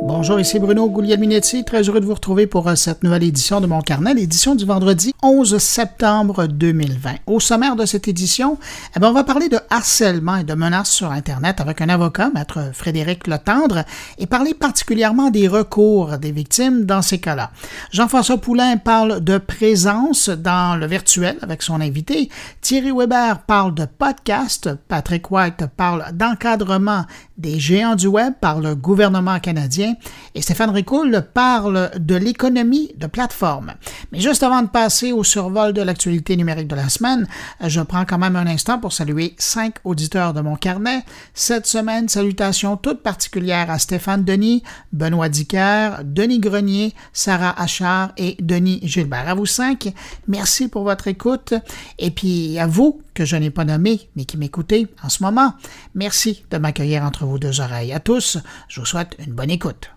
Bonjour, ici Bruno Guglielminetti, très heureux de vous retrouver pour cette nouvelle édition de mon carnet, l'édition du vendredi 11 septembre 2020. Au sommaire de cette édition, on va parler de harcèlement et de menaces sur Internet avec un avocat, maître Frédéric Letendre, et parler particulièrement des recours des victimes dans ces cas-là. Jean-François Poulain parle de présence dans le virtuel avec son invité, Thierry Weber parle de podcast, Patrick White parle d'encadrement des géants du web par le gouvernement canadien et Stéphane Ricoul parle de l'économie de plateforme. Mais juste avant de passer au survol de l'actualité numérique de la semaine, je prends quand même un instant pour saluer 5 auditeurs de mon carnet. Cette semaine, salutations toutes particulières à Stéphane Denis, Benoît Dicker, Denis Grenier, Sarah Achard et Denis Gilbert. À vous 5, merci pour votre écoute et puis à vous que je n'ai pas nommé mais qui m'écoutez en ce moment, merci de m'accueillir entre vos deux oreilles. À tous, je vous souhaite une bonne écoute.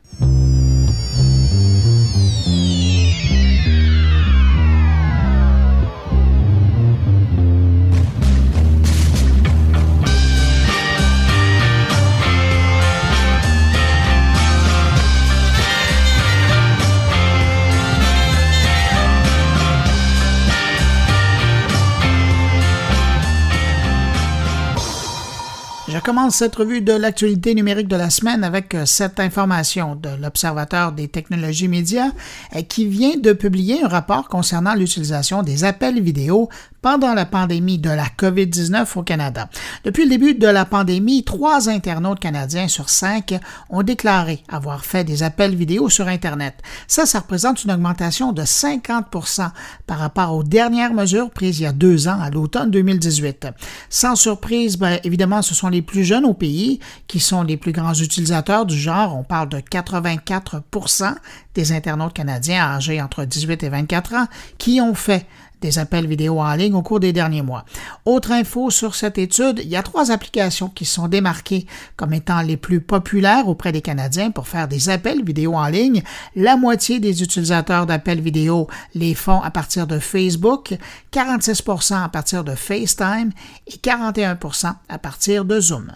Je commence cette revue de l'actualité numérique de la semaine avec cette information de l'Observateur des technologies médias qui vient de publier un rapport concernant l'utilisation des appels vidéo pendant la pandémie de la COVID-19 au Canada. Depuis le début de la pandémie, 3 internautes canadiens sur 5 ont déclaré avoir fait des appels vidéo sur Internet. Ça représente une augmentation de 50% par rapport aux dernières mesures prises il y a 2 ans, à l'automne 2018. Sans surprise, évidemment, ce sont les plus jeunes au pays qui sont les plus grands utilisateurs du genre. On parle de 84% des internautes canadiens âgés entre 18 et 24 ans qui ont fait des appels vidéo en ligne au cours des derniers mois. Autre info sur cette étude, il y a 3 applications qui sont démarquées comme étant les plus populaires auprès des Canadiens pour faire des appels vidéo en ligne. La moitié des utilisateurs d'appels vidéo les font à partir de Facebook, 46% à partir de FaceTime et 41% à partir de Zoom.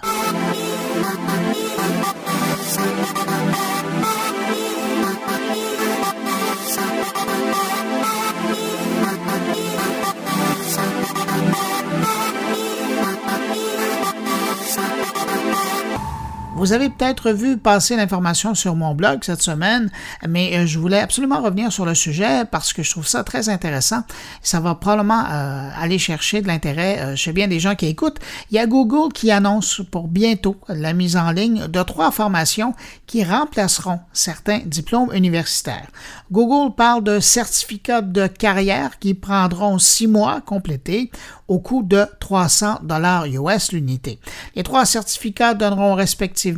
Vous avez peut-être vu passer l'information sur mon blog cette semaine, mais je voulais absolument revenir sur le sujet parce que je trouve ça très intéressant. Ça va probablement aller chercher de l'intérêt chez bien des gens qui écoutent. Il y a Google qui annonce pour bientôt la mise en ligne de 3 formations qui remplaceront certains diplômes universitaires. Google parle de certificats de carrière qui prendront 6 mois à compléter au coût de $300 US l'unité. Les 3 certificats donneront respectivement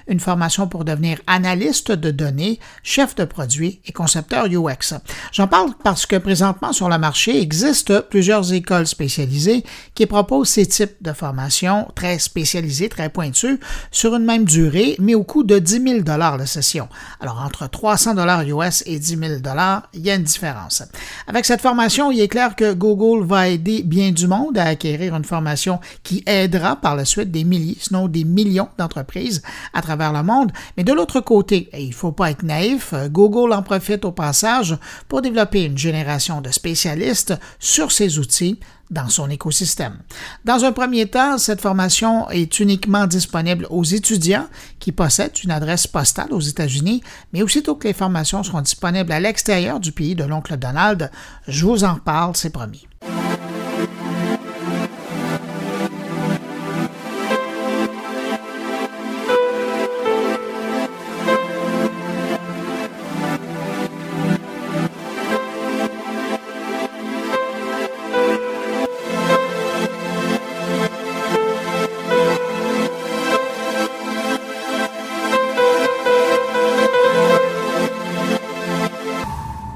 une formation pour devenir analyste de données, chef de produit et concepteur UX. J'en parle parce que présentement sur le marché existent plusieurs écoles spécialisées qui proposent ces types de formations très spécialisées, très pointues, sur une même durée, mais au coût de 10 000 $ la session. Alors entre $300 US et 10 000 $, il y a une différence. Avec cette formation, il est clair que Google va aider bien du monde à acquérir une formation qui aidera par la suite des milliers, sinon des millions d'entreprises à travers le monde. Mais de l'autre côté, et il ne faut pas être naïf, Google en profite au passage pour développer une génération de spécialistes sur ces outils dans son écosystème. Dans un premier temps, cette formation est uniquement disponible aux étudiants qui possèdent une adresse postale aux États-Unis, mais aussitôt que les formations seront disponibles à l'extérieur du pays de l'oncle Donald, je vous en parle, c'est promis.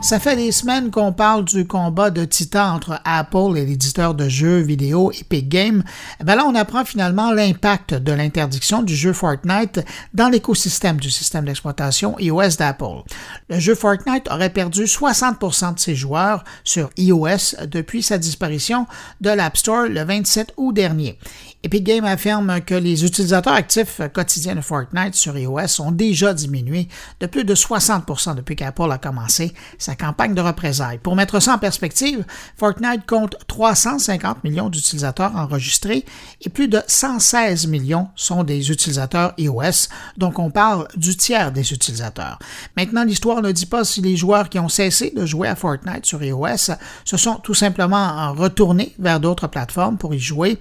Ça fait des semaines qu'on parle du combat de titans entre Apple et l'éditeur de jeux vidéo Epic Games. Là, on apprend finalement l'impact de l'interdiction du jeu Fortnite dans l'écosystème du système d'exploitation iOS d'Apple. Le jeu Fortnite aurait perdu 60% de ses joueurs sur iOS depuis sa disparition de l'App Store le 27 août dernier. Epic Games affirme que les utilisateurs actifs quotidiens de Fortnite sur iOS ont déjà diminué de plus de 60% depuis qu'Apple a commencé sa campagne de représailles. Pour mettre ça en perspective, Fortnite compte 350 millions d'utilisateurs enregistrés et plus de 116 millions sont des utilisateurs iOS, donc on parle du tiers des utilisateurs. Maintenant, l'histoire ne dit pas si les joueurs qui ont cessé de jouer à Fortnite sur iOS se sont tout simplement retournés vers d'autres plateformes pour y jouer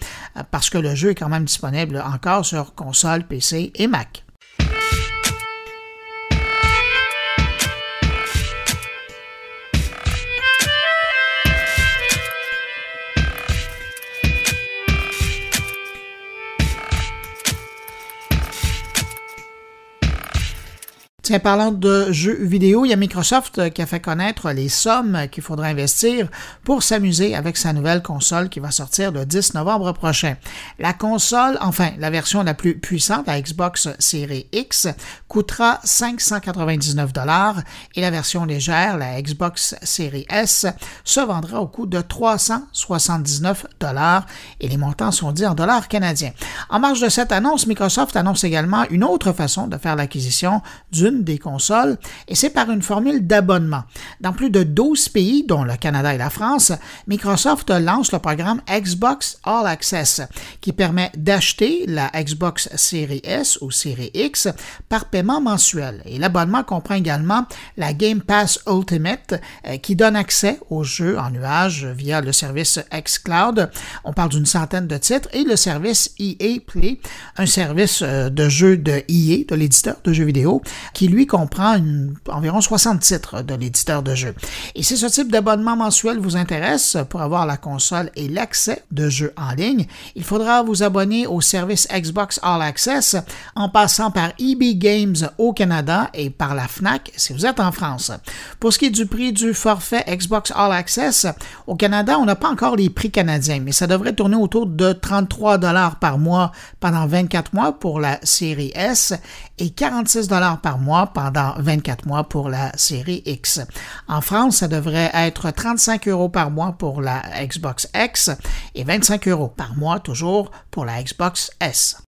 parce que le jeu est quand même disponible encore sur console, PC et Mac. Tiens, parlant de jeux vidéo, il y a Microsoft qui a fait connaître les sommes qu'il faudra investir pour s'amuser avec sa nouvelle console qui va sortir le 10 novembre prochain. La console, enfin la version la plus puissante, la Xbox Series X, coûtera 599 $ et la version légère, la Xbox Series S, se vendra au coût de 379 $ et les montants sont dits en dollars canadiens. En marge de cette annonce, Microsoft annonce également une autre façon de faire l'acquisition d'une des consoles, et c'est par une formule d'abonnement. Dans plus de 12 pays, dont le Canada et la France, Microsoft lance le programme Xbox All Access, qui permet d'acheter la Xbox Series S ou Series X par paiement mensuel. Et l'abonnement comprend également la Game Pass Ultimate, qui donne accès aux jeux en nuage via le service xCloud. On parle d'une centaine de titres, et le service EA Play, un service de jeux de EA, de l'éditeur de jeux vidéo, qui lui comprend environ 60 titres de l'éditeur de jeux. Et si ce type d'abonnement mensuel vous intéresse pour avoir la console et l'accès de jeux en ligne, il faudra vous abonner au service Xbox All Access en passant par EB Games au Canada et par la Fnac si vous êtes en France. Pour ce qui est du prix du forfait Xbox All Access, au Canada, on n'a pas encore les prix canadiens, mais ça devrait tourner autour de 33 $ par mois pendant 24 mois pour la série S et 46 $ par mois pendant 24 mois pour la série X. En France, ça devrait être 35 € par mois pour la Xbox X et 25 € par mois toujours pour la Xbox S.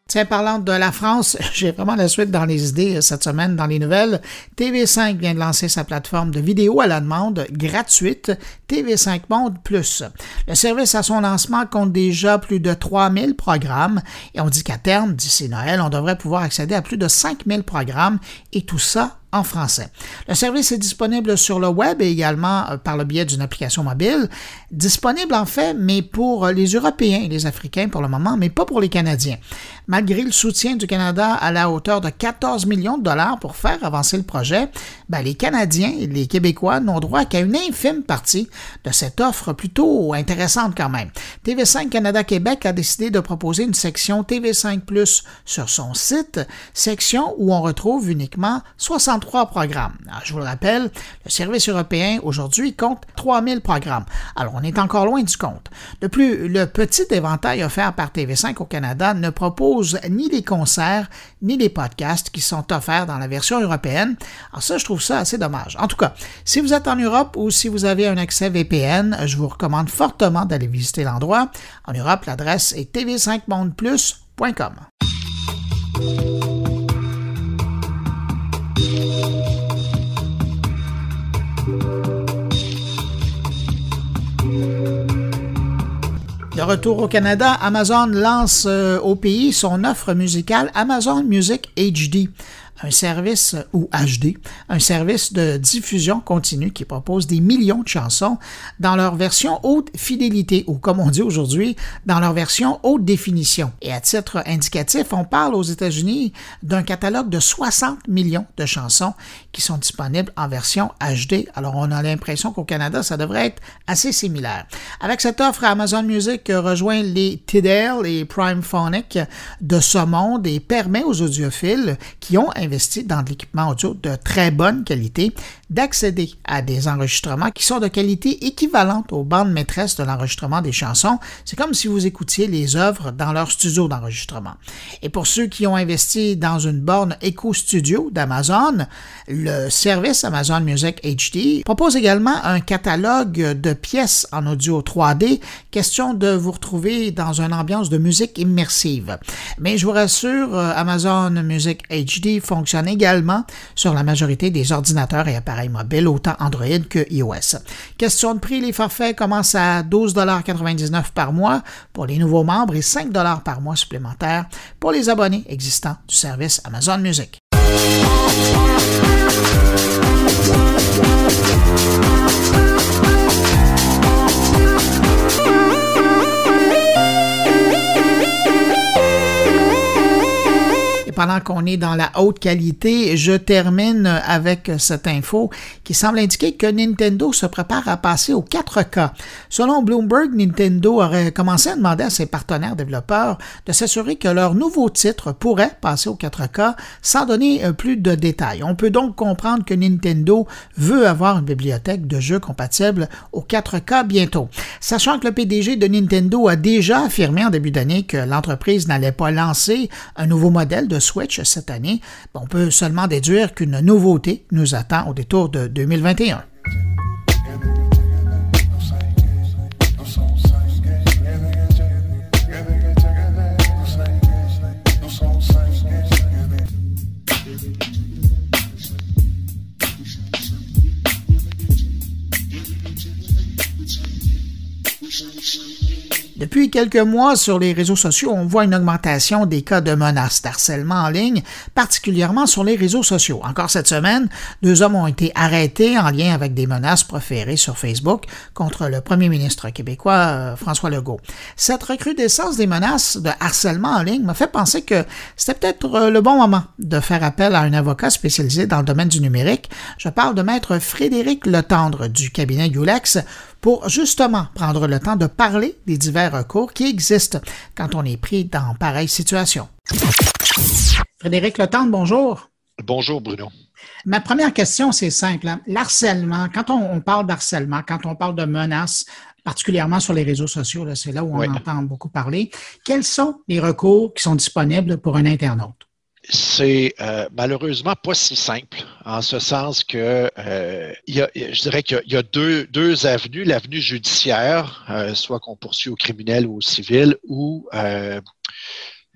Tiens, parlant de la France, j'ai vraiment la suite dans les idées cette semaine dans les nouvelles. TV5 vient de lancer sa plateforme de vidéo à la demande gratuite TV5 Monde Plus. Le service à son lancement compte déjà plus de 3000 programmes et on dit qu'à terme, d'ici Noël, on devrait pouvoir accéder à plus de 5000 programmes et tout ça en français. Le service est disponible sur le web et également par le biais d'une application mobile. Disponible en fait, mais pour les Européens et les Africains pour le moment, mais pas pour les Canadiens. Malgré le soutien du Canada à la hauteur de 14 millions de $ pour faire avancer le projet, les Canadiens et les Québécois n'ont droit qu'à une infime partie de cette offre plutôt intéressante quand même. TV5 Canada-Québec a décidé de proposer une section TV5 Plus sur son site, section où on retrouve uniquement 63 programmes. Alors, je vous le rappelle, le service européen aujourd'hui compte 3000 programmes. Alors, on est encore loin du compte. De plus, le petit éventail offert par TV5 au Canada ne propose ni les concerts ni les podcasts qui sont offerts dans la version européenne. Alors ça, je trouve ça assez dommage. En tout cas, si vous êtes en Europe ou si vous avez un accès VPN, je vous recommande fortement d'aller visiter l'endroit. En Europe, l'adresse est tv5mondeplus.com. De retour au Canada, Amazon lance au pays son offre musicale Amazon Music HD. Un service, ou HD, un service de diffusion continue qui propose des millions de chansons dans leur version haute fidélité, ou comme on dit aujourd'hui, dans leur version haute définition. Et à titre indicatif, on parle aux États-Unis d'un catalogue de 60 millions de chansons qui sont disponibles en version HD. Alors on a l'impression qu'au Canada, ça devrait être assez similaire. Avec cette offre, Amazon Music rejoint les Tidal et Primephonic de ce monde et permet aux audiophiles qui ont investi investi dans de l'équipement audio de très bonne qualité, d'accéder à des enregistrements qui sont de qualité équivalente aux bandes maîtresses de l'enregistrement des chansons. C'est comme si vous écoutiez les œuvres dans leur studio d'enregistrement. Et pour ceux qui ont investi dans une borne Echo Studio d'Amazon, le service Amazon Music HD propose également un catalogue de pièces en audio 3D, question de vous retrouver dans une ambiance de musique immersive. Mais je vous rassure, Amazon Music HD fonctionne également sur la majorité des ordinateurs et appareils mobiles, autant Android que iOS. Question de prix, les forfaits commencent à 12,99 $ par mois pour les nouveaux membres et 5 $ par mois supplémentaires pour les abonnés existants du service Amazon Music. Pendant qu'on est dans la haute qualité, je termine avec cette info qui semble indiquer que Nintendo se prépare à passer au 4K. Selon Bloomberg, Nintendo aurait commencé à demander à ses partenaires développeurs de s'assurer que leurs nouveaux titres pourraient passer au 4K sans donner plus de détails. On peut donc comprendre que Nintendo veut avoir une bibliothèque de jeux compatible au 4K bientôt. Sachant que le PDG de Nintendo a déjà affirmé en début d'année que l'entreprise n'allait pas lancer un nouveau modèle de Switch cette année, on peut seulement déduire qu'une nouveauté nous attend au détour de 2021. Depuis quelques mois, sur les réseaux sociaux, on voit une augmentation des cas de menaces d'harcèlement en ligne, particulièrement sur les réseaux sociaux. Encore cette semaine, 2 hommes ont été arrêtés en lien avec des menaces proférées sur Facebook contre le premier ministre québécois, François Legault. Cette recrudescence des menaces de harcèlement en ligne m'a fait penser que c'était peut-être le bon moment de faire appel à un avocat spécialisé dans le domaine du numérique. Je parle de maître Frédéric Letendre du cabinet Ulex pour justement prendre le temps de parler des divers recours qui existent quand on est pris dans pareille situation. Frédéric Letendre, bonjour. Bonjour Bruno. Ma première question, c'est simple. L'harcèlement, quand on parle d'harcèlement, quand on parle de menaces, particulièrement sur les réseaux sociaux, là, c'est là où on entend beaucoup parler, quels sont les recours qui sont disponibles pour un internaute? C'est malheureusement pas si simple, en ce sens que je dirais qu'il y a deux avenues. L'avenue judiciaire, soit qu'on poursuit au criminel ou au civil, ou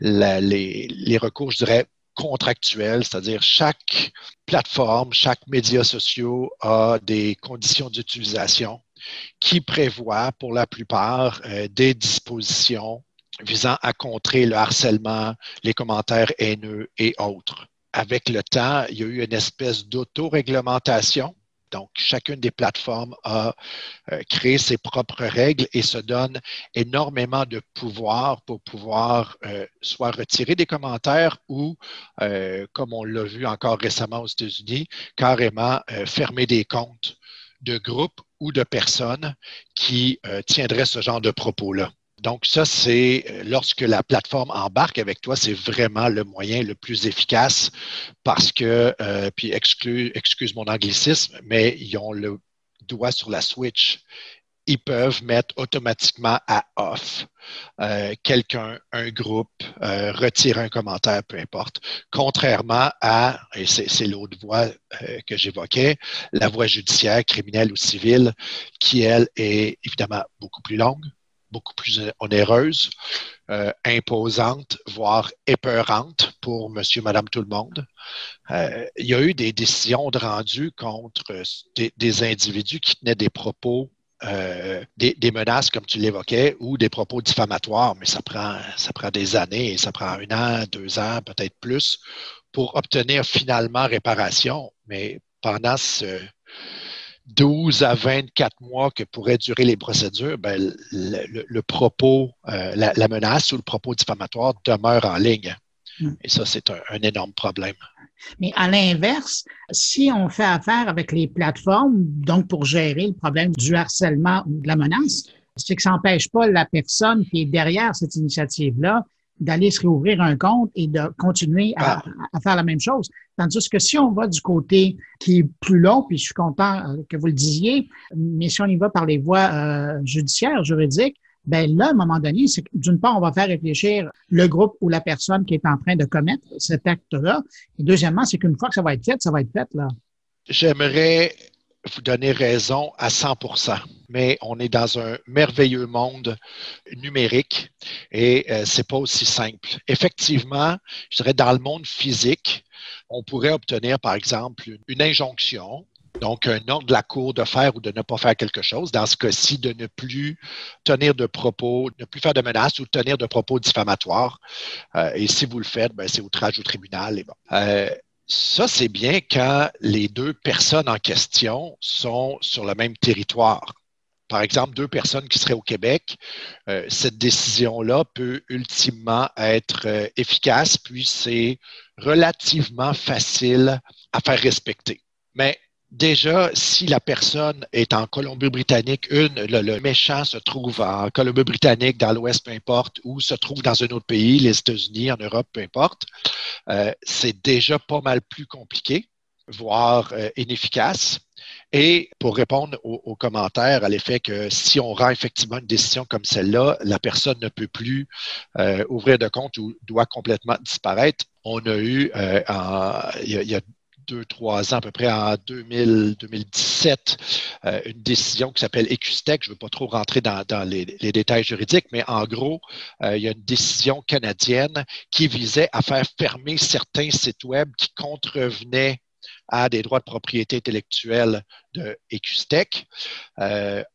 les recours, je dirais, contractuels, c'est-à-dire chaque plateforme, chaque média social a des conditions d'utilisation qui prévoient pour la plupart des dispositions visant à contrer le harcèlement, les commentaires haineux et autres. Avec le temps, il y a eu une espèce d'autoréglementation. Donc, chacune des plateformes a créé ses propres règles et se donne énormément de pouvoir pour pouvoir soit retirer des commentaires ou, comme on l'a vu encore récemment aux États-Unis, carrément fermer des comptes de groupes ou de personnes qui tiendraient ce genre de propos-là. Donc ça, c'est lorsque la plateforme embarque avec toi, c'est vraiment le moyen le plus efficace parce que, puis excuse mon anglicisme, mais ils ont le doigt sur la switch. Ils peuvent mettre automatiquement à off quelqu'un, un groupe, retirer un commentaire, peu importe. Contrairement à, et c'est l'autre voie que j'évoquais, la voie judiciaire, criminelle ou civile, qui, elle, est évidemment beaucoup plus longue, beaucoup plus onéreuse, imposante, voire épeurante pour monsieur, madame, tout le monde. Il y a eu des décisions de rendu contre des individus qui tenaient des propos, des menaces, comme tu l'évoquais, ou des propos diffamatoires, mais ça prend des années, ça prend 1 an, 2 ans, peut-être plus, pour obtenir finalement réparation. Mais pendant ce 12 à 24 mois que pourraient durer les procédures, ben, le propos, la menace ou le propos diffamatoire demeure en ligne. Et ça, c'est un énorme problème. Mais à l'inverse, si on fait affaire avec les plateformes, donc pour gérer le problème du harcèlement ou de la menace, c'est que ça n'empêche pas la personne qui est derrière cette initiative-là d'aller se réouvrir un compte et de continuer à faire la même chose. Tandis que si on va du côté qui est plus long, puis je suis content que vous le disiez, mais si on y va par les voies judiciaires, juridiques, ben là, à un moment donné, c'est que d'une part, on va faire réfléchir le groupe ou la personne qui est en train de commettre cet acte-là. Et deuxièmement, c'est qu'une fois que ça va être fait, là. J'aimerais vous donner raison à 100%, mais on est dans un merveilleux monde numérique et c'est pas aussi simple. Effectivement, je dirais dans le monde physique, on pourrait obtenir, par exemple, une injonction, donc un ordre de la cour de faire ou de ne pas faire quelque chose. Dans ce cas-ci, de ne plus tenir de propos, ne plus faire de menaces ou tenir de propos diffamatoires. Et si vous le faites, ben, c'est outrage au tribunal. Et bon. Ça, c'est bien quand les deux personnes en question sont sur le même territoire. Par exemple, deux personnes qui seraient au Québec, cette décision-là peut ultimement être efficace, puis c'est relativement facile à faire respecter. Mais déjà, si la personne est en Colombie-Britannique, le méchant se trouve en Colombie-Britannique, dans l'Ouest, peu importe, ou se trouve dans un autre pays, les États-Unis, en Europe, peu importe, c'est déjà pas mal plus compliqué, voire inefficace. Et pour répondre aux commentaires à l'effet que si on rend effectivement une décision comme celle-là, la personne ne peut plus ouvrir de compte ou doit complètement disparaître, on a eu, il y a 2-3 ans, à peu près en 2017, une décision qui s'appelle EQSTEC. Je ne veux pas trop rentrer dans les détails juridiques, mais en gros, il y a une décision canadienne qui visait à faire fermer certains sites web qui contrevenaient à des droits de propriété intellectuelle de EQSTEC.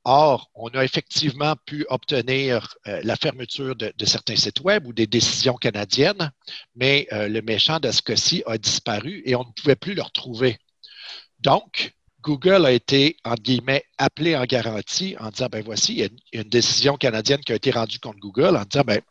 Or, on a effectivement pu obtenir la fermeture de certains sites web ou des décisions canadiennes, mais le méchant de ce cas-ci a disparu et on ne pouvait plus le retrouver. Donc, Google a été, entre guillemets, appelé en garantie en disant, ben voici, il y a une décision canadienne qui a été rendue contre Google en disant, ben,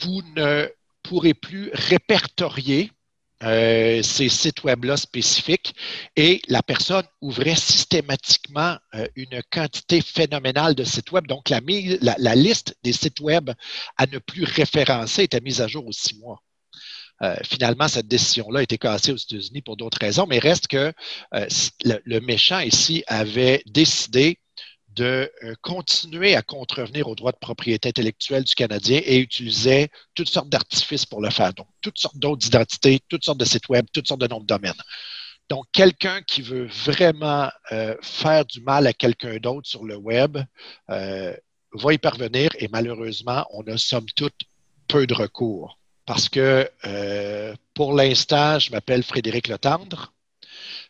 vous ne pourrez plus répertorier ces sites web-là spécifiques et la personne ouvrait systématiquement une quantité phénoménale de sites web. Donc, la liste des sites web à ne plus référencer était mise à jour aux 6 mois. Finalement, cette décision-là a été cassée aux États-Unis pour d'autres raisons, mais reste que le méchant ici avait décidé de continuer à contrevenir aux droits de propriété intellectuelle du Canadien et utilisait toutes sortes d'artifices pour le faire. Donc, toutes sortes d'autres identités, toutes sortes de sites web, toutes sortes de noms de domaines. Donc, quelqu'un qui veut vraiment faire du mal à quelqu'un d'autre sur le web va y parvenir et malheureusement, on a somme toute peu de recours. Parce que pour l'instant, je m'appelle Frédéric Letendre,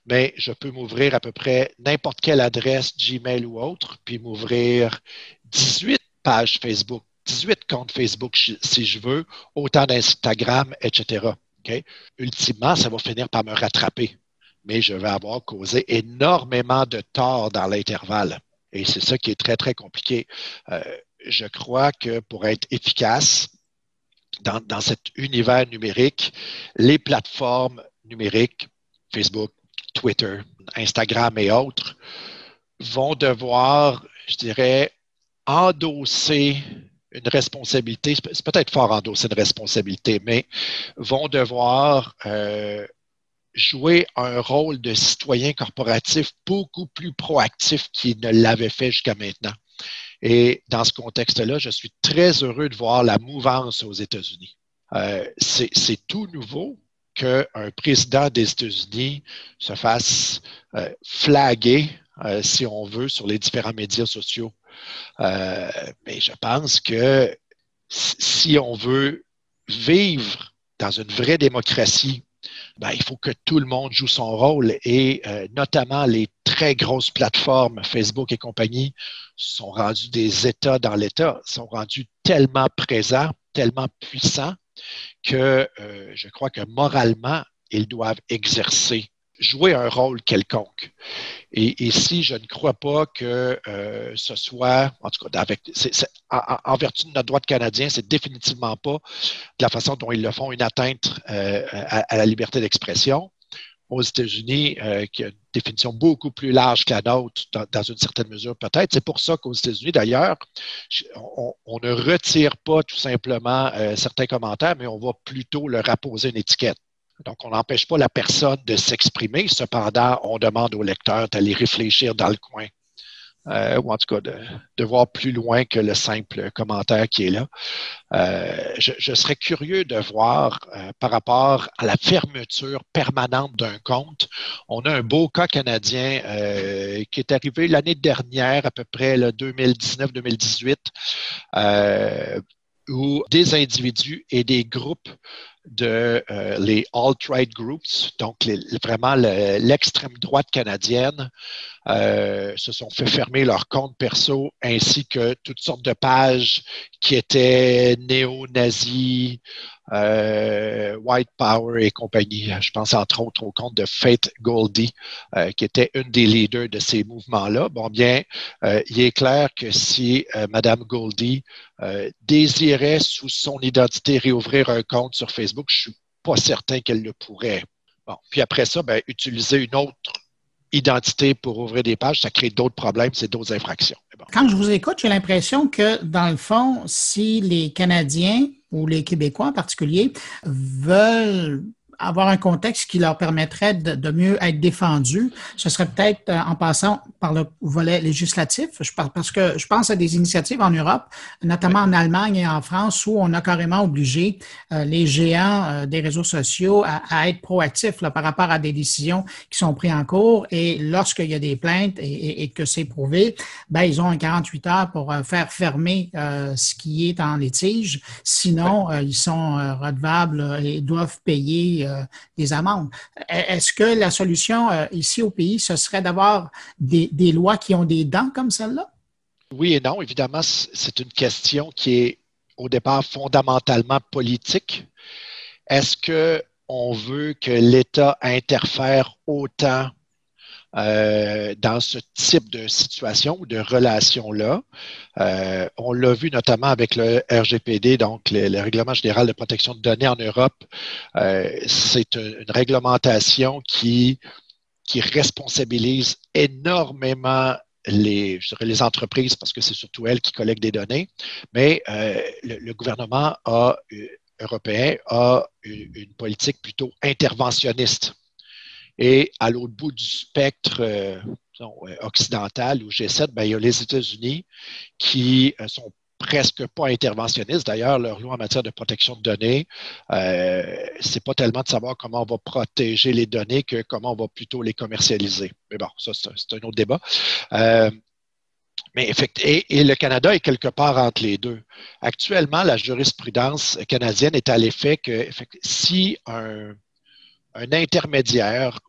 mais je peux m'ouvrir à peu près n'importe quelle adresse Gmail ou autre, puis m'ouvrir 18 pages Facebook, 18 comptes Facebook si je veux, autant d'Instagram, etc. Okay? Ultimement, ça va finir par me rattraper, mais je vais avoir causé énormément de tort dans l'intervalle. Et c'est ça qui est très, très compliqué. Je crois que pour être efficace dans cet univers numérique, les plateformes numériques, Facebook, Twitter, Instagram et autres, vont devoir, je dirais, endosser une responsabilité, c'est peut-être fort endosser une responsabilité, mais vont devoir jouer un rôle de citoyen corporatif beaucoup plus proactif qu'ils ne l'avaient fait jusqu'à maintenant. Et dans ce contexte-là, je suis très heureux de voir la mouvance aux États-Unis. C'est tout nouveau qu'un président des États-Unis se fasse flaguer, si on veut, sur les différents médias sociaux. Mais je pense que si on veut vivre dans une vraie démocratie, ben, il faut que tout le monde joue son rôle et notamment les très grosses plateformes, Facebook et compagnie, sont rendus des États dans l'État, sont rendus tellement présents, tellement puissants que je crois que moralement, ils doivent jouer un rôle quelconque. Et ici, je ne crois pas que ce soit, en tout cas, en vertu de notre droit canadien, c'est définitivement pas de la façon dont ils le font une atteinte à la liberté d'expression. aux États-Unis, qui a une définition beaucoup plus large que la nôtre, dans une certaine mesure peut-être. C'est pour ça qu'aux États-Unis, d'ailleurs, on ne retire pas tout simplement certains commentaires, mais on va plutôt leur apposer une étiquette. Donc, on n'empêche pas la personne de s'exprimer. Cependant, on demande au lecteur d'aller réfléchir dans le coin. Ou en tout cas de voir plus loin que le simple commentaire qui est là. Je serais curieux de voir par rapport à la fermeture permanente d'un compte. On a un beau cas canadien qui est arrivé l'année dernière, à peu près 2019-2018, où des individus et des groupes les alt-right groups, donc vraiment l'extrême droite canadienne, se sont fait fermer leur compte perso ainsi que toutes sortes de pages qui étaient néo-nazis, White Power et compagnie. Je pense entre autres au compte de Faith Goldy, qui était une des leaders de ces mouvements-là. Bon, bien, il est clair que si Mme Goldy désirait sous son identité réouvrir un compte sur Facebook, je ne suis pas certain qu'elle le pourrait. Bon, puis après ça, utiliser une autre identité pour ouvrir des pages, ça crée d'autres problèmes, c'est d'autres infractions. Bon. Quand je vous écoute, j'ai l'impression que, dans le fond, si les Canadiens ou les Québécois en particulier veulent avoir un contexte qui leur permettrait de mieux être défendus, ce serait peut-être en passant par le volet législatif, parce que je pense à des initiatives en Europe, notamment en Allemagne et en France, où on a carrément obligé les géants des réseaux sociaux à être proactifs là, par rapport à des décisions qui sont prises en cours, et lorsqu'il y a des plaintes et que c'est prouvé, ils ont 48 heures pour faire fermer ce qui est en litige, sinon ils sont redevables et doivent payer des amendes. Est-ce que la solution ici au pays, ce serait d'avoir des lois qui ont des dents comme celle-là? Oui et non. Évidemment, c'est une question qui est au départ fondamentalement politique. Est-ce qu'on veut que l'État interfère autant dans ce type de situation ou de relation-là? On l'a vu notamment avec le RGPD, donc le Règlement général de protection de données en Europe. C'est une réglementation qui responsabilise énormément les entreprises, parce que c'est surtout elles qui collectent des données, mais le gouvernement européen a une politique plutôt interventionniste. Et à l'autre bout du spectre occidental, ou G7, il y a les États-Unis qui sont presque pas interventionnistes. D'ailleurs, leur loi en matière de protection de données, c'est pas tellement de savoir comment on va protéger les données que comment on va plutôt les commercialiser. Mais bon, ça, c'est un autre débat. Et le Canada est quelque part entre les deux. Actuellement, la jurisprudence canadienne est à l'effet que si un intermédiaire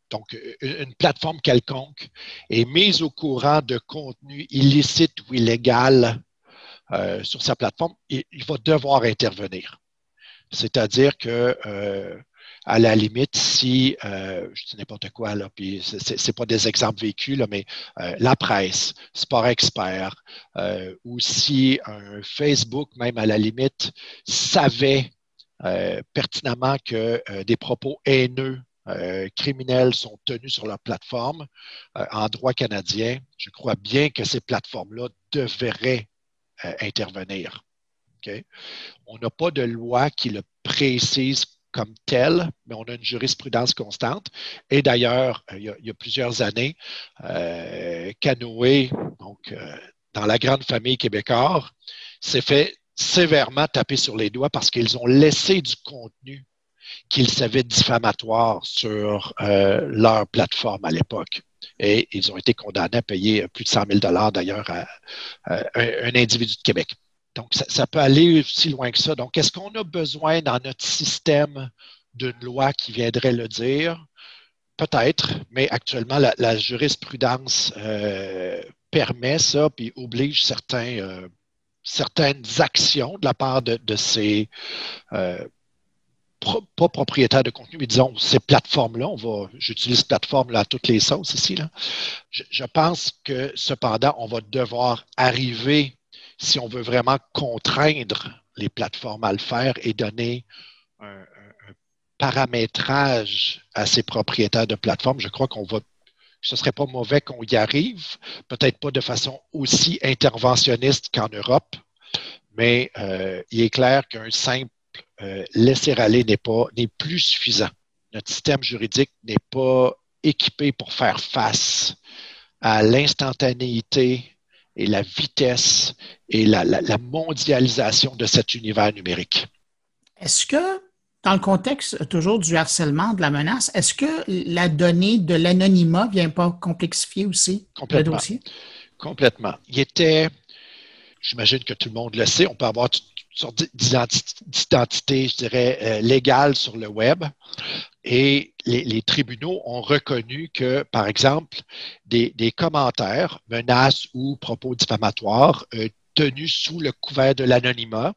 donc une plateforme quelconque, est mise au courant de contenu illicite ou illégal sur sa plateforme, il va devoir intervenir. C'est-à-dire que, à la limite, si, je dis n'importe quoi, là, puis c'est pas des exemples vécus, là, mais la presse, Sport Expert, ou si un Facebook, même à la limite, savait pertinemment que des propos haineux, criminels sont tenus sur leur plateforme, en droit canadien, je crois bien que ces plateformes-là devraient intervenir. Okay? On n'a pas de loi qui le précise comme tel, mais on a une jurisprudence constante. Et d'ailleurs, il y a plusieurs années, Canoë, donc dans la grande famille québécoise, s'est fait sévèrement taper sur les doigts parce qu'ils ont laissé du contenu qu'ils savaient diffamatoire sur leur plateforme à l'époque. Et ils ont été condamnés à payer plus de 100 000 $ d'ailleurs à un individu de Québec. Donc, ça peut aller aussi loin que ça. Donc, est-ce qu'on a besoin dans notre système d'une loi qui viendrait le dire? Peut-être, mais actuellement, la jurisprudence permet ça puis oblige certaines actions de la part de ces pas propriétaires de contenu, mais disons ces plateformes-là. J'utilise plateforme-là à toutes les sauces ici. Là. Je pense que cependant, on va devoir arriver, si on veut vraiment contraindre les plateformes à le faire et donner paramétrage à ces propriétaires de plateformes. Je crois ce ne serait pas mauvais qu'on y arrive, peut-être pas de façon aussi interventionniste qu'en Europe, mais il est clair qu'un simple laisser-aller n'est plus suffisant. Notre système juridique n'est pas équipé pour faire face à l'instantanéité et la vitesse et la mondialisation de cet univers numérique. Est-ce que, dans le contexte toujours du harcèlement, de la menace, est-ce que la donnée de l'anonymat ne vient pas complexifier aussi le dossier? Complètement. J'imagine que tout le monde le sait, on peut avoir toutes sortes d'identités, je dirais, légales sur le web. Et les tribunaux ont reconnu que, par exemple, des commentaires, menaces ou propos diffamatoires tenus sous le couvert de l'anonymat.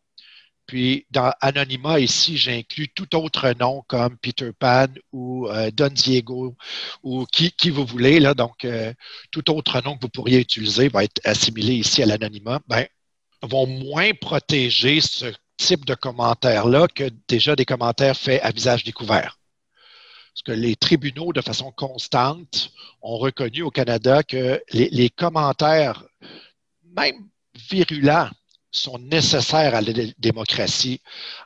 Puis, dans anonymat, ici, j'inclus tout autre nom comme Peter Pan ou Don Diego ou qui vous voulez. Là, donc, tout autre nom que vous pourriez utiliser va être assimilé ici à l'anonymat. Vont moins protéger ce type de commentaires-là que déjà des commentaires faits à visage découvert. Parce que les tribunaux, de façon constante, ont reconnu au Canada que les commentaires, même virulents, sont nécessaires à la démocratie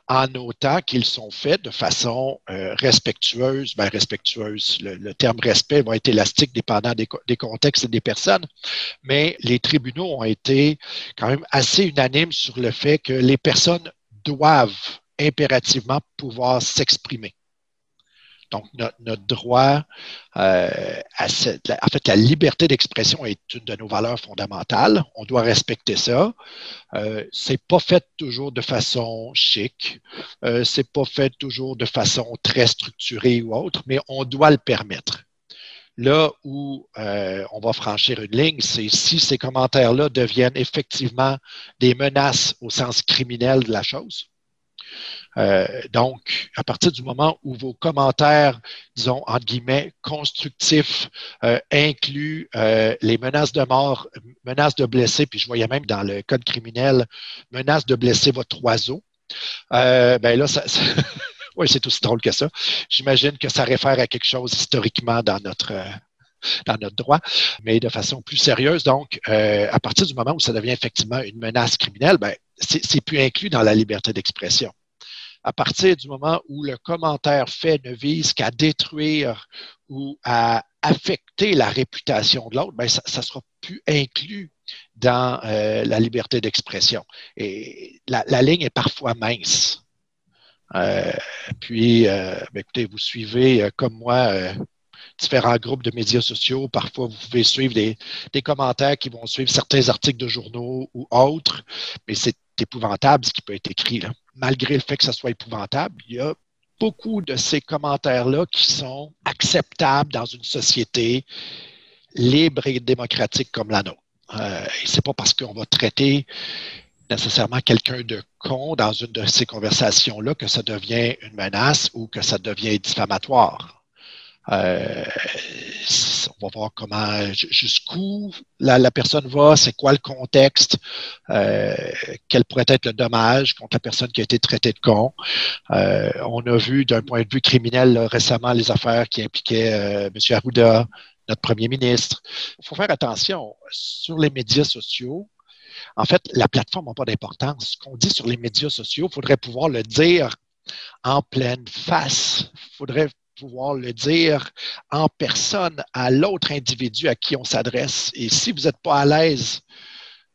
en autant qu'ils sont faits de façon respectueuse. Respectueuse, le terme respect va être élastique dépendant des contextes et des personnes, mais les tribunaux ont été quand même assez unanimes sur le fait que les personnes doivent impérativement pouvoir s'exprimer. Donc, notre droit la liberté d'expression est une de nos valeurs fondamentales. On doit respecter ça. C'est pas fait toujours de façon chic. C'est pas fait toujours de façon très structurée ou autre, mais on doit le permettre. Là où on va franchir une ligne, c'est si ces commentaires-là deviennent effectivement des menaces au sens criminel de la chose. Donc, à partir du moment où vos commentaires, disons, entre guillemets, constructifs, incluent les menaces de mort, menaces de blesser, puis je voyais même dans le code criminel, menaces de blesser votre oiseau, là, oui, c'est aussi drôle que ça. J'imagine que ça réfère à quelque chose historiquement dans notre droit, mais de façon plus sérieuse. Donc, à partir du moment où ça devient effectivement une menace criminelle, c'est plus inclus dans la liberté d'expression. À partir du moment où le commentaire fait ne vise qu'à détruire ou à affecter la réputation de l'autre, ça ne sera plus inclus dans la liberté d'expression. Et la ligne est parfois mince. Écoutez, vous suivez comme moi différents groupes de médias sociaux. Parfois, vous pouvez suivre des commentaires qui vont suivre certains articles de journaux ou autres, mais c'est épouvantable ce qui peut être écrit là. Malgré le fait que ça soit épouvantable, il y a beaucoup de ces commentaires-là qui sont acceptables dans une société libre et démocratique comme la nôtre. Et c'est pas parce qu'on va traiter nécessairement quelqu'un de con dans une de ces conversations-là que ça devient une menace ou que ça devient diffamatoire. On va voir jusqu'où la personne va, c'est quoi le contexte, quel pourrait être le dommage contre la personne qui a été traitée de con. On a vu d'un point de vue criminel là, récemment les affaires qui impliquaient M. Arruda, notre premier ministre. Il faut faire attention sur les médias sociaux. En fait, la plateforme n'a pas d'importance. Ce qu'on dit sur les médias sociaux, il faudrait pouvoir le dire en pleine face. Il faudrait pouvoir le dire en personne à l'autre individu à qui on s'adresse. Et si vous n'êtes pas à l'aise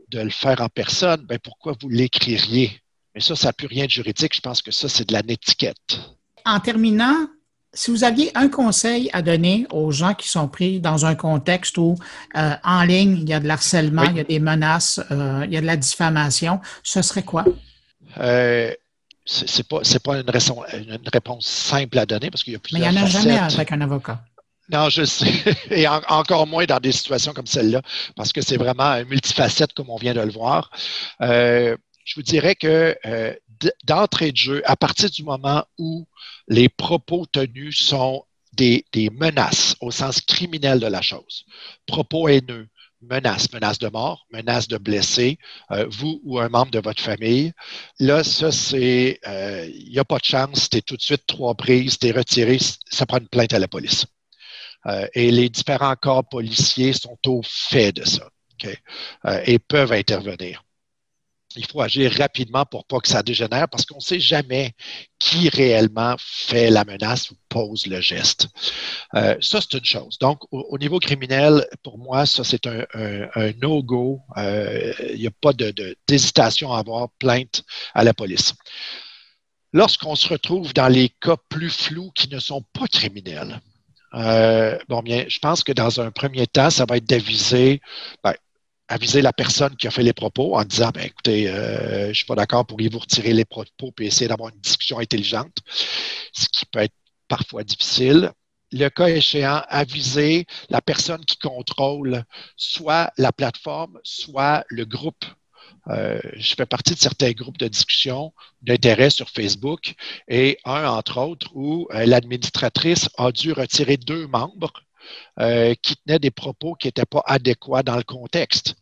de le faire en personne, pourquoi vous l'écririez? Mais ça n'a plus rien de juridique. Je pense que ça, c'est de la netiquette. En terminant, si vous aviez un conseil à donner aux gens qui sont pris dans un contexte où en ligne, il y a de l'harcèlement, il y a des menaces, il y a de la diffamation, ce serait quoi? C'est pas une réponse simple à donner parce qu'il y a plusieurs facettes. Mais il n'y en a facettes. jamais avec un avocat. Non, je sais. Et encore moins dans des situations comme celle-là, parce que c'est vraiment multifacette comme on vient de le voir. Je vous dirais que d'entrée de jeu, à partir du moment où les propos tenus sont des menaces au sens criminel de la chose, propos haineux, menace de mort, menace de blessé, vous ou un membre de votre famille. Là, ça, il n'y a pas de chance, tu es tout de suite 3 prises, tu es retiré, ça prend une plainte à la police. Et les différents corps policiers sont au fait de ça, okay? Et peuvent intervenir. Il faut agir rapidement pour pas que ça dégénère parce qu'on ne sait jamais qui réellement fait la menace ou pose le geste. Ça, c'est une chose. Donc, au niveau criminel, pour moi, ça, c'est un no-go. Il n'y a pas d'hésitation à avoir plainte à la police. Lorsqu'on se retrouve dans les cas plus flous qui ne sont pas criminels, bien, je pense que dans un premier temps, ça va être d'aviser la personne qui a fait les propos en disant, écoutez, je ne suis pas d'accord, pourriez-vous retirer les propos et essayer d'avoir une discussion intelligente, ce qui peut être parfois difficile. Le cas échéant, aviser la personne qui contrôle soit la plateforme, soit le groupe. Je fais partie de certains groupes de discussion d'intérêt sur Facebook et un, entre autres, où l'administratrice a dû retirer 2 membres qui tenaient des propos qui n'étaient pas adéquats dans le contexte.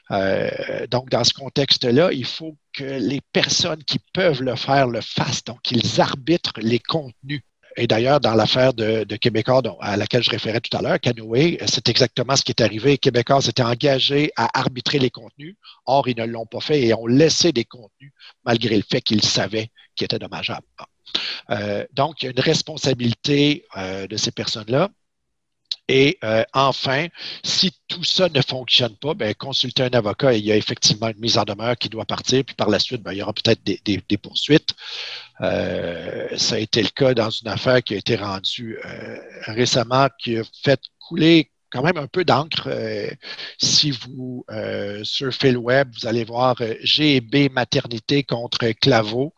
Donc, dans ce contexte-là, il faut que les personnes qui peuvent le faire le fassent. Donc, ils arbitrent les contenus. Et d'ailleurs, dans l'affaire de Québécois à laquelle je référais tout à l'heure, Canoë, c'est exactement ce qui est arrivé. Québécois s'était engagé à arbitrer les contenus. Or, ils ne l'ont pas fait et ont laissé des contenus malgré le fait qu'ils savaient qu'ils étaient dommageables. Donc, il y a une responsabilité de ces personnes-là. Et enfin, si tout ça ne fonctionne pas, consultez un avocat et il y a effectivement une mise en demeure qui doit partir. Puis par la suite, il y aura peut-être des poursuites. Ça a été le cas dans une affaire qui a été rendue récemment, qui a fait couler quand même un peu d'encre. Si vous surfez le web, vous allez voir G&B Maternité contre Claveau.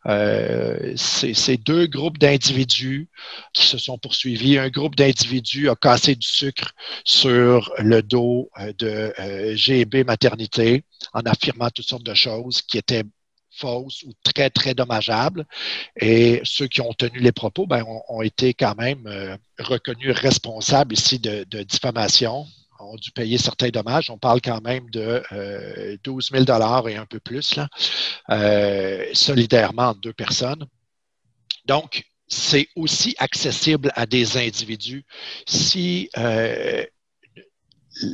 C'est 2 groupes d'individus qui se sont poursuivis. Un groupe d'individus a cassé du sucre sur le dos de G&B Maternité en affirmant toutes sortes de choses qui étaient fausses ou très, très dommageables. Et ceux qui ont tenu les propos ont été quand même reconnus responsables ici de diffamation, ont dû payer certains dommages. On parle quand même de 12 000 $ et un peu plus, là, solidairement entre 2 personnes. Donc, c'est aussi accessible à des individus. Si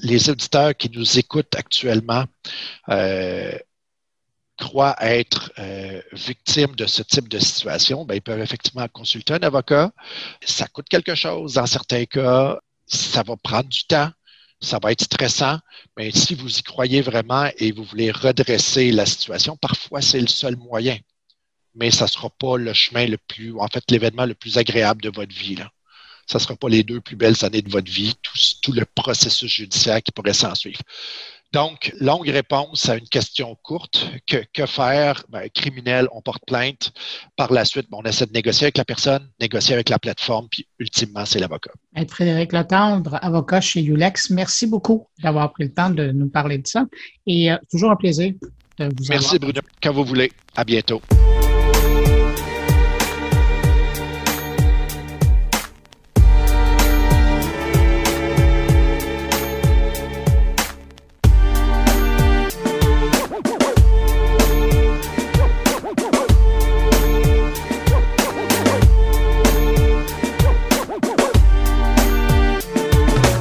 les auditeurs qui nous écoutent actuellement croient être victimes de ce type de situation, ils peuvent effectivement consulter un avocat. Ça coûte quelque chose. Dans certains cas, ça va prendre du temps. Ça va être stressant. Mais si vous y croyez vraiment et vous voulez redresser la situation, parfois c'est le seul moyen. Mais ça ne sera pas le chemin l'événement le plus agréable de votre vie, là. Ça ne sera pas les 2 plus belles années de votre vie, tout le processus judiciaire qui pourrait s'en suivre. Donc, longue réponse à une question courte. Que faire? Criminel, on porte plainte. Par la suite, on essaie de négocier avec la personne, négocier avec la plateforme, puis ultimement, c'est l'avocat. Frédéric Letendre, avocat chez Ulex, merci beaucoup d'avoir pris le temps de nous parler de ça. Et toujours un plaisir de vous avoir. Merci Bruno. Quand vous voulez. À bientôt.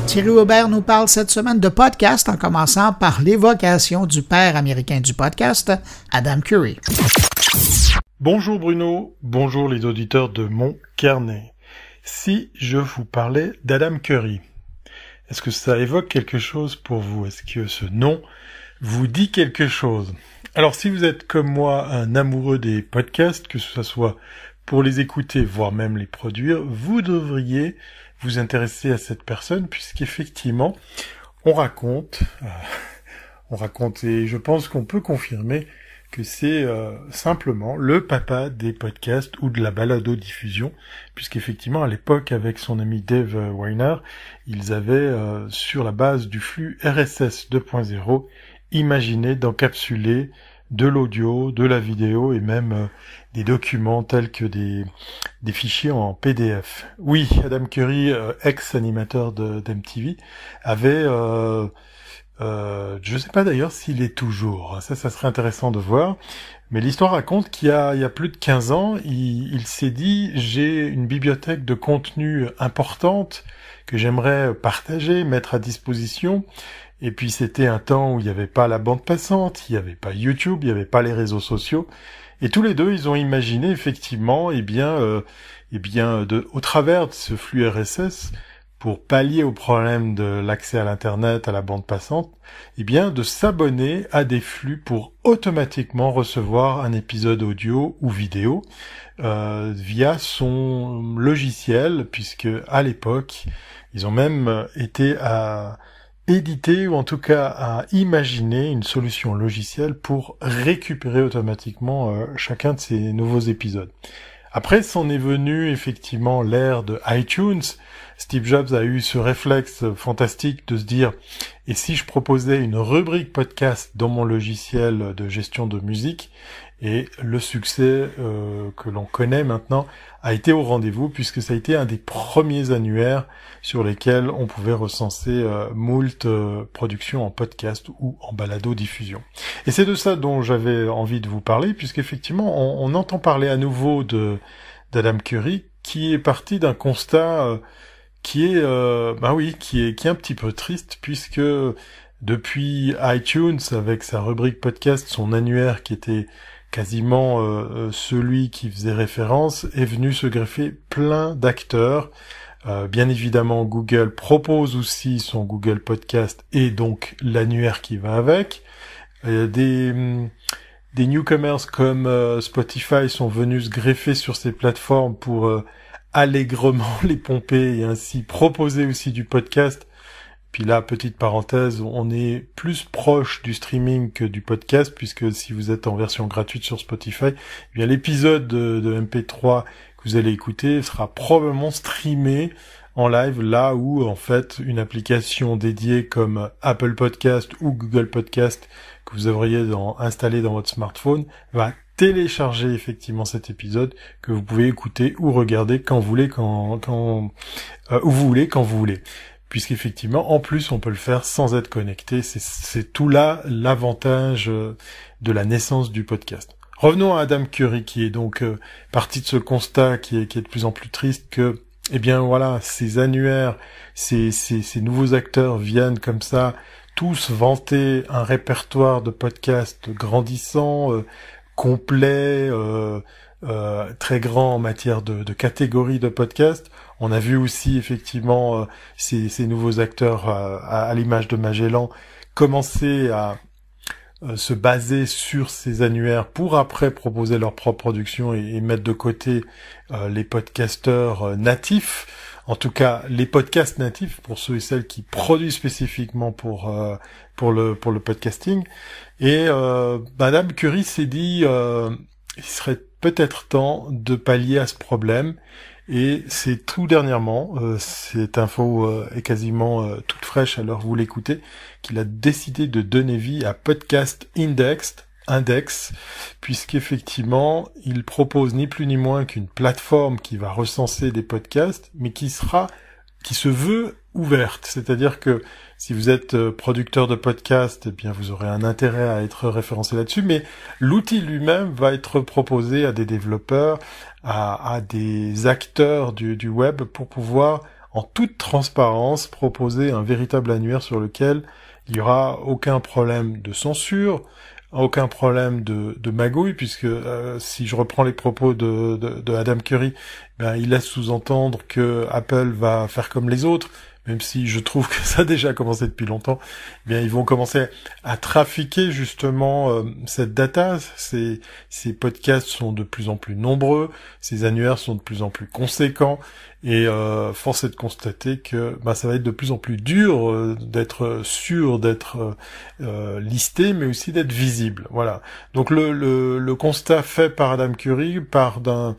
Thierry Aubert nous parle cette semaine de podcast en commençant par l'évocation du père américain du podcast, Adam Curry. Bonjour Bruno, bonjour les auditeurs de mon carnet. Si je vous parlais d'Adam Curry, est-ce que ça évoque quelque chose pour vous? Est-ce que ce nom vous dit quelque chose? Alors si vous êtes comme moi un amoureux des podcasts, que ce soit pour les écouter, voire même les produire, vous devriez vous intéresser à cette personne, puisqu'effectivement, on raconte et je pense qu'on peut confirmer que c'est simplement le papa des podcasts ou de la balado-diffusion, puisqu'effectivement, à l'époque, avec son ami Dave Winer, ils avaient, sur la base du flux RSS 2.0, imaginé d'encapsuler de l'audio, de la vidéo et même des documents tels que des fichiers en PDF. Oui, Adam Curry, ex-animateur d'MTV, avait Je sais pas d'ailleurs s'il est toujours. Ça serait intéressant de voir. Mais l'histoire raconte qu'il y a plus de 15 ans, il s'est dit, j'ai une bibliothèque de contenu importante que j'aimerais partager, mettre à disposition. Et puis c'était un temps où il n'y avait pas la bande passante, il n'y avait pas YouTube, il n'y avait pas les réseaux sociaux. Et tous les deux, ils ont imaginé effectivement, au travers de ce flux RSS, pour pallier au problème de l'accès à l'internet, à la bande passante, de s'abonner à des flux pour automatiquement recevoir un épisode audio ou vidéo via son logiciel, puisque à l'époque, ils ont même été à éditer ou en tout cas à imaginer une solution logicielle pour récupérer automatiquement chacun de ces nouveaux épisodes. Après, c'en est venu effectivement l'ère de iTunes. Steve Jobs a eu ce réflexe fantastique de se dire « Et si je proposais une rubrique podcast dans mon logiciel de gestion de musique ?» Et le succès que l'on connaît maintenant a été au rendez-vous puisque ça a été un des premiers annuaires sur lesquels on pouvait recenser moult productions en podcast ou en balado-diffusion. Et c'est de ça dont j'avais envie de vous parler puisqu'effectivement on entend parler à nouveau d'Adam Curry qui est parti d'un constat qui est un petit peu triste puisque depuis iTunes avec sa rubrique podcast, son annuaire qui était quasiment celui qui faisait référence, est venu se greffer plein d'acteurs. Bien évidemment, Google propose aussi son Google Podcast et donc l'annuaire qui va avec. Des newcomers comme Spotify sont venus se greffer sur ces plateformes pour allègrement les pomper et ainsi proposer aussi du podcast. Puis là, petite parenthèse, on est plus proche du streaming que du podcast, puisque si vous êtes en version gratuite sur Spotify, l'épisode de MP3 que vous allez écouter sera probablement streamé en live, là où, en fait, une application dédiée comme Apple Podcast ou Google Podcast que vous auriez installé dans votre smartphone va télécharger effectivement cet épisode que vous pouvez écouter ou regarder quand vous voulez, où vous voulez, quand vous voulez. Puisqu'effectivement, en plus, on peut le faire sans être connecté. C'est tout là l'avantage de la naissance du podcast. Revenons à Adam Curry, qui est donc parti de ce constat qui est de plus en plus triste que, ces annuaires, ces nouveaux acteurs viennent comme ça, tous vanter un répertoire de podcasts grandissant, complet, très grand en matière de catégories de podcasts. On a vu aussi effectivement ces nouveaux acteurs à l'image de Magellan commencer à se baser sur ces annuaires pour après proposer leur propre production et mettre de côté les podcasteurs natifs. En tout cas, les podcasts natifs pour ceux et celles qui produisent spécifiquement pour le podcasting. Et Madame Curry s'est dit il serait peut-être temps de pallier à ce problème. Et c'est tout dernièrement, cette info est quasiment toute fraîche à l'heure où vous l'écoutez, qu'il a décidé de donner vie à Podcast Index, puisqu'effectivement, il propose ni plus ni moins qu'une plateforme qui va recenser des podcasts, mais qui se veut ouverte. C'est-à-dire que si vous êtes producteur de podcast, vous aurez un intérêt à être référencé là-dessus, mais l'outil lui-même va être proposé à des développeurs, à des acteurs du web pour pouvoir, en toute transparence, proposer un véritable annuaire sur lequel il y aura aucun problème de censure, aucun problème de magouille, puisque si je reprends les propos de Adam Curry, il laisse sous-entendre que Apple va faire comme les autres, même si je trouve que ça a déjà commencé depuis longtemps. Ils vont commencer à trafiquer justement cette data. Ces podcasts sont de plus en plus nombreux, ces annuaires sont de plus en plus conséquents, et force est de constater que ça va être de plus en plus dur d'être sûr d'être listé, mais aussi d'être visible. Voilà. Donc le constat fait par Adam Curry part d'un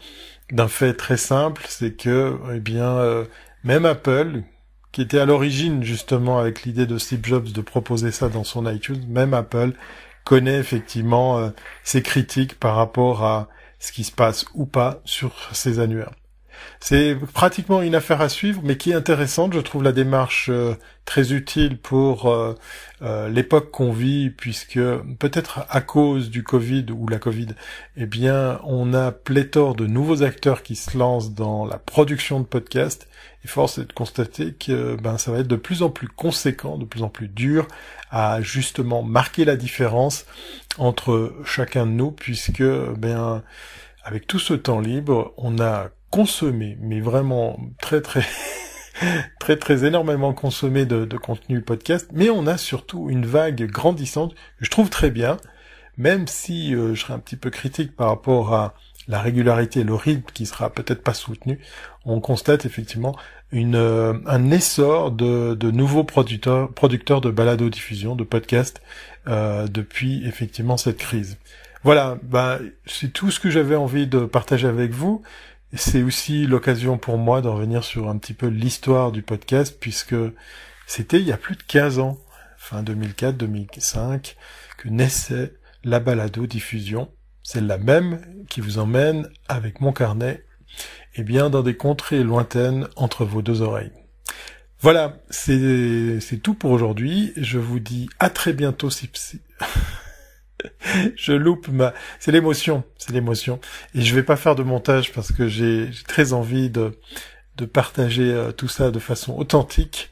fait très simple, c'est que même Apple, qui était à l'origine justement avec l'idée de Steve Jobs de proposer ça dans son iTunes, même Apple connaît effectivement ses critiques par rapport à ce qui se passe ou pas sur ces annuaires. C'est pratiquement une affaire à suivre, mais qui est intéressante. Je trouve la démarche très utile pour l'époque qu'on vit, puisque peut-être à cause du Covid ou la Covid, eh bien, on a pléthore de nouveaux acteurs qui se lancent dans la production de podcasts. Et force est de constater que ça va être de plus en plus conséquent, de plus en plus dur à justement marquer la différence entre chacun de nous, puisque avec tout ce temps libre, on a consommé, mais vraiment très énormément consommé de contenu podcast, mais on a surtout une vague grandissante que je trouve très bien, même si je serais un petit peu critique par rapport à la régularité et le rythme qui sera peut-être pas soutenu. On constate effectivement un essor de nouveaux producteurs de balado-diffusion, de podcasts, depuis effectivement cette crise. Voilà, c'est tout ce que j'avais envie de partager avec vous. C'est aussi l'occasion pour moi de revenir sur un petit peu l'histoire du podcast, puisque c'était il y a plus de 15 ans, fin 2004-2005, que naissait la balado-diffusion, celle-là même qui vous emmène avec mon carnet, dans des contrées lointaines entre vos deux oreilles. Voilà, c'est tout pour aujourd'hui. Je vous dis à très bientôt je loupe c'est l'émotion. Et je vais pas faire de montage parce que j'ai très envie de partager tout ça de façon authentique,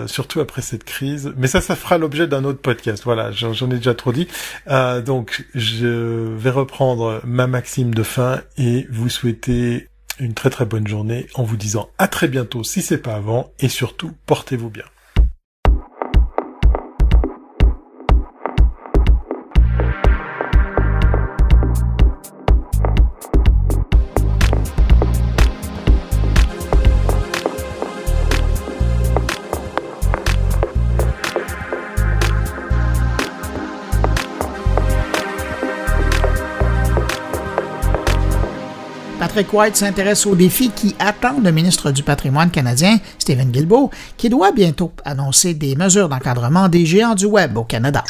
surtout après cette crise. Mais ça fera l'objet d'un autre podcast. Voilà, j'en ai déjà trop dit. Donc, je vais reprendre ma maxime de fin et vous souhaiter une très très bonne journée en vous disant à très bientôt si c'est pas avant, et surtout, portez-vous bien. Patrick White s'intéresse aux défis qui attendent le ministre du Patrimoine canadien, Steven Guilbeault, qui doit bientôt annoncer des mesures d'encadrement des géants du Web au Canada.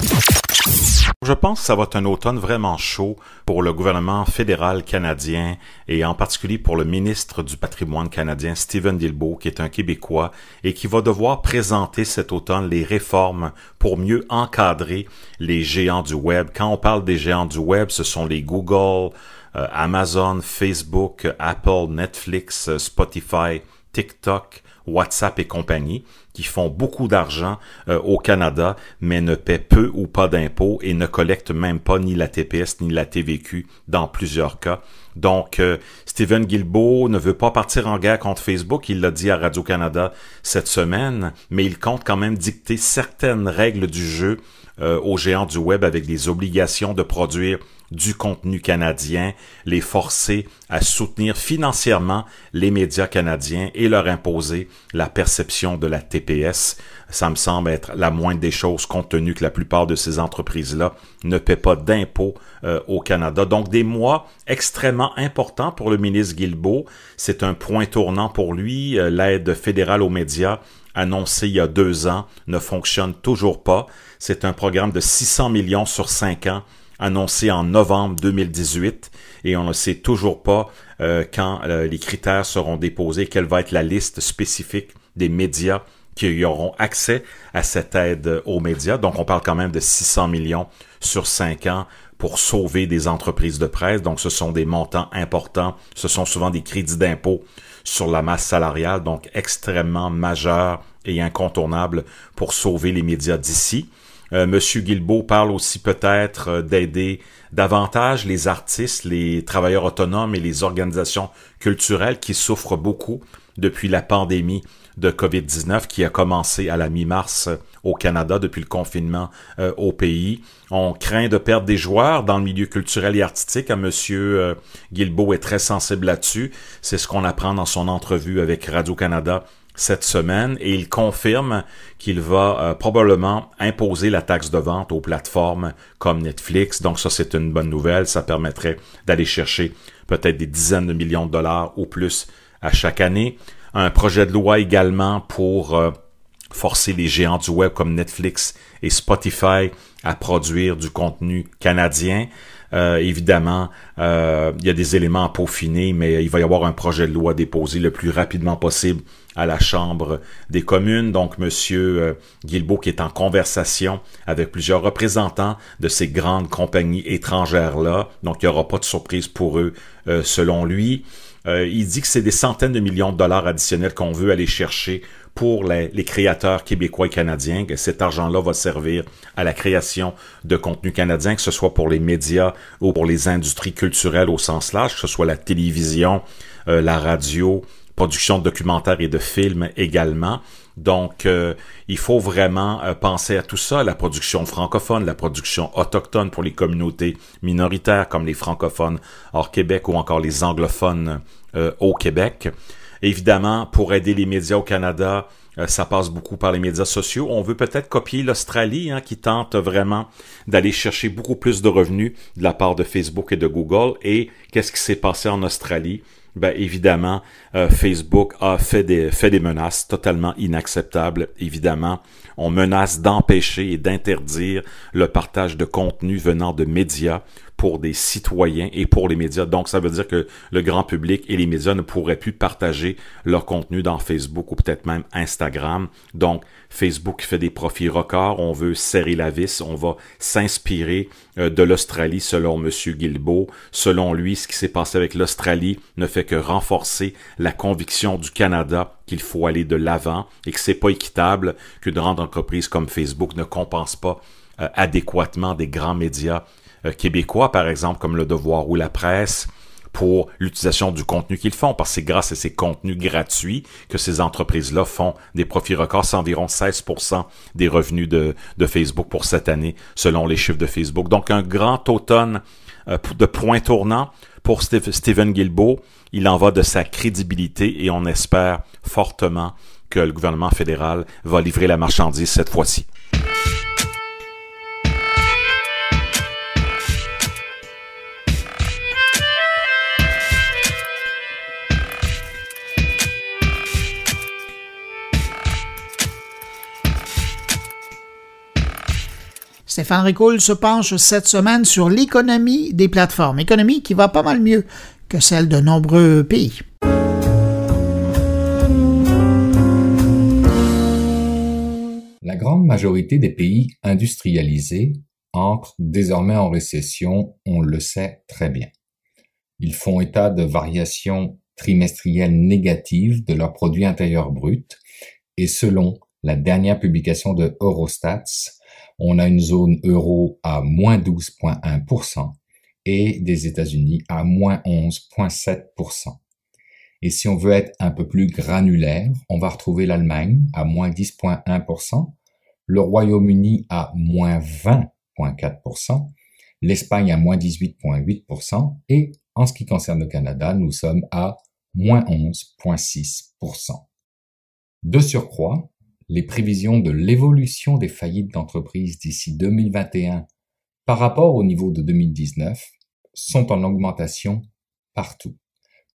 Je pense que ça va être un automne vraiment chaud pour le gouvernement fédéral canadien et en particulier pour le ministre du Patrimoine canadien, Steven Guilbeault, qui est un Québécois et qui va devoir présenter cet automne les réformes pour mieux encadrer les géants du Web. Quand on parle des géants du Web, ce sont les Google, Amazon, Facebook, Apple, Netflix, Spotify, TikTok, WhatsApp et compagnie, qui font beaucoup d'argent au Canada, mais ne paient peu ou pas d'impôts et ne collectent même pas ni la TPS ni la TVQ dans plusieurs cas. Donc, Steven Guilbeault ne veut pas partir en guerre contre Facebook, il l'a dit à Radio-Canada cette semaine, mais il compte quand même dicter certaines règles du jeu aux géants du Web avec des obligations de produire du contenu canadien, les forcer à soutenir financièrement les médias canadiens et leur imposer la perception de la TPS. Ça me semble être la moindre des choses compte tenu que la plupart de ces entreprises-là ne paient pas d'impôts au Canada. Donc des mois extrêmement importants pour le ministre Guilbeault. C'est un point tournant pour lui. L'aide fédérale aux médias annoncée il y a 2 ans ne fonctionne toujours pas. C'est un programme de 600 millions sur 5 ans annoncé en novembre 2018 et on ne sait toujours pas quand les critères seront déposés, quelle va être la liste spécifique des médias qui auront accès à cette aide aux médias. Donc on parle quand même de 600 millions sur 5 ans pour sauver des entreprises de presse. Donc ce sont des montants importants, ce sont souvent des crédits d'impôt sur la masse salariale, donc extrêmement majeurs et incontournables pour sauver les médias d'ici. Monsieur Guilbeault parle aussi peut-être d'aider davantage les artistes, les travailleurs autonomes et les organisations culturelles qui souffrent beaucoup depuis la pandémie de COVID-19 qui a commencé à la mi-mars au Canada depuis le confinement au pays. On craint de perdre des joueurs dans le milieu culturel et artistique. Monsieur Guilbeault est très sensible là-dessus. C'est ce qu'on apprend dans son entrevue avec Radio-Canada cette semaine et il confirme qu'il va probablement imposer la taxe de vente aux plateformes comme Netflix. Donc ça, c'est une bonne nouvelle. Ça permettrait d'aller chercher peut-être des dizaines de millions de dollars ou plus à chaque année. Un projet de loi également pour forcer les géants du web comme Netflix et Spotify à produire du contenu canadien. Évidemment, il y a des éléments à peaufiner, mais il va y avoir un projet de loi déposé le plus rapidement possible à la Chambre des communes. Donc, Monsieur Guilbeault qui est en conversation avec plusieurs représentants de ces grandes compagnies étrangères-là. Donc, il n'y aura pas de surprise pour eux, selon lui. Il dit que c'est des centaines de millions de dollars additionnels qu'on veut aller chercher pour les créateurs québécois et canadiens, que cet argent-là va servir à la création de contenu canadien, que ce soit pour les médias ou pour les industries culturelles au sens large, que ce soit la télévision, la radio, production de documentaires et de films également. Donc, il faut vraiment penser à tout ça, la production francophone, la production autochtone pour les communautés minoritaires comme les francophones hors Québec ou encore les anglophones au Québec. Évidemment, pour aider les médias au Canada, ça passe beaucoup par les médias sociaux. On veut peut-être copier l'Australie, qui tente vraiment d'aller chercher beaucoup plus de revenus de la part de Facebook et de Google. Et qu'est-ce qui s'est passé en Australie? Ben évidemment, Facebook a fait des menaces totalement inacceptables. Évidemment, on menace d'empêcher et d'interdire le partage de contenu venant de médias pour des citoyens et pour les médias. Donc, ça veut dire que le grand public et les médias ne pourraient plus partager leur contenu dans Facebook ou peut-être même Instagram. Donc, Facebook fait des profits records. On veut serrer la vis. On va s'inspirer de l'Australie, selon M. Guilbeault. Selon lui, ce qui s'est passé avec l'Australie ne fait que renforcer la conviction du Canada qu'il faut aller de l'avant et que c'est pas équitable qu'une grande entreprise comme Facebook ne compense pas adéquatement des grands médias québécois, par exemple, comme Le Devoir ou La Presse, pour l'utilisation du contenu qu'ils font, parce que c'est grâce à ces contenus gratuits que ces entreprises-là font des profits records. C'est environ 16% des revenus de Facebook pour cette année, selon les chiffres de Facebook. Donc, un grand automne de point tournant pour Stephen Guilbeault. Il en va de sa crédibilité et on espère fortement que le gouvernement fédéral va livrer la marchandise cette fois-ci. Stéphane Ricoul se penche cette semaine sur l'économie des plateformes, économie qui va pas mal mieux que celle de nombreux pays. La grande majorité des pays industrialisés entrent désormais en récession, on le sait très bien. Ils font état de variations trimestrielles négatives de leur produit intérieur brut et selon la dernière publication de Eurostats, on a une zone euro à moins 12,1% et des États-Unis à moins 11,7%. Et si on veut être un peu plus granulaire, on va retrouver l'Allemagne à moins 10,1%, le Royaume-Uni à moins 20,4%, l'Espagne à moins 18,8% et en ce qui concerne le Canada, nous sommes à moins 11,6%. De surcroît, les prévisions de l'évolution des faillites d'entreprises d'ici 2021 par rapport au niveau de 2019 sont en augmentation partout.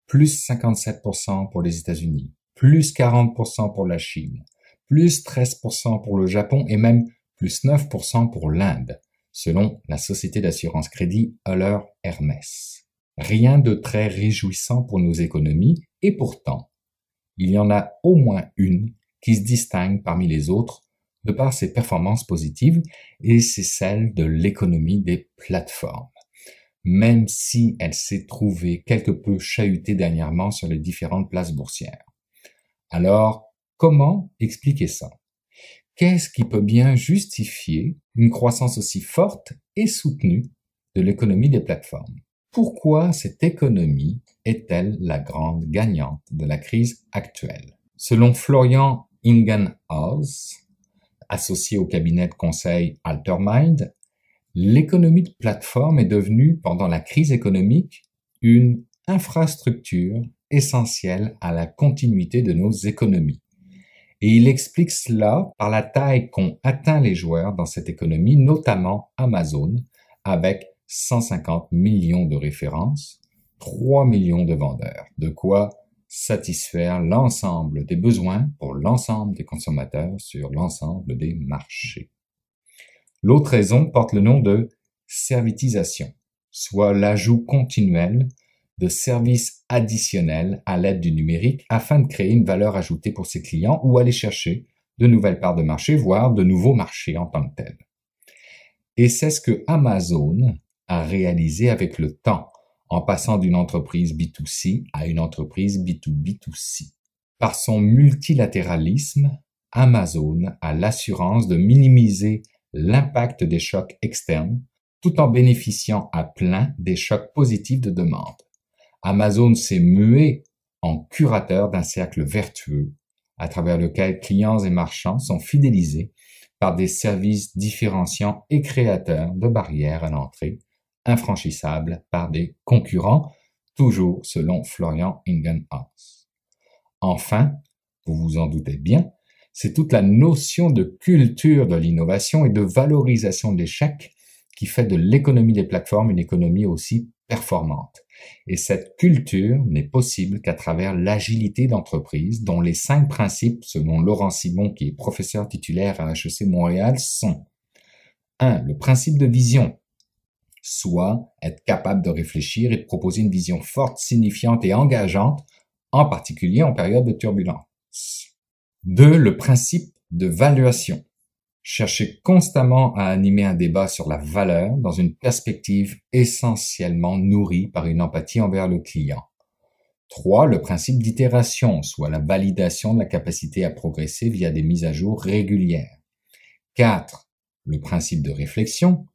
Plus 57% pour les États-Unis, plus 40% pour la Chine, plus 13% pour le Japon et même plus 9% pour l'Inde, selon la société d'assurance crédit Euler Hermès. Rien de très réjouissant pour nos économies et pourtant, il y en a au moins une qui se distingue parmi les autres de par ses performances positives et c'est celle de l'économie des plateformes, même si elle s'est trouvée quelque peu chahutée dernièrement sur les différentes places boursières. Alors, comment expliquer ça? Qu'est-ce qui peut bien justifier une croissance aussi forte et soutenue de l'économie des plateformes? Pourquoi cette économie est-elle la grande gagnante de la crise actuelle? Selon Florian Ingenhaus, associé au cabinet de conseil Altermind, l'économie de plateforme est devenue, pendant la crise économique, une infrastructure essentielle à la continuité de nos économies. Et il explique cela par la taille qu'ont atteint les joueurs dans cette économie, notamment Amazon, avec 150 millions de références, 3 millions de vendeurs, de quoi satisfaire l'ensemble des besoins pour l'ensemble des consommateurs sur l'ensemble des marchés. L'autre raison porte le nom de servitisation. soit l'ajout continuel de services additionnels à l'aide du numérique afin de créer une valeur ajoutée pour ses clients ou aller chercher de nouvelles parts de marché, voire de nouveaux marchés en tant que tels. Et c'est ce que Amazon a réalisé avec le temps, en passant d'une entreprise B2C à une entreprise B2B2C. Par son multilatéralisme, Amazon a l'assurance de minimiser l'impact des chocs externes tout en bénéficiant à plein des chocs positifs de demande. Amazon s'est mué en curateur d'un cercle vertueux à travers lequel clients et marchands sont fidélisés par des services différenciants et créateurs de barrières à l'entrée infranchissables par des concurrents, toujours selon Florian Ingenhaus. Enfin, vous vous en doutez bien, c'est toute la notion de culture de l'innovation et de valorisation de l'échec qui fait de l'économie des plateformes une économie aussi performante. Et cette culture n'est possible qu'à travers l'agilité d'entreprise, dont les 5 principes, selon Laurent Simon, qui est professeur titulaire à HEC Montréal, sont 1. Le principe de vision, soit être capable de réfléchir et de proposer une vision forte, signifiante et engageante, en particulier en période de turbulence. 2. Le principe de valuation. Chercher constamment à animer un débat sur la valeur dans une perspective essentiellement nourrie par une empathie envers le client. 3. Le principe d'itération, soit la validation de la capacité à progresser via des mises à jour régulières. 4. Le principe de réflexion,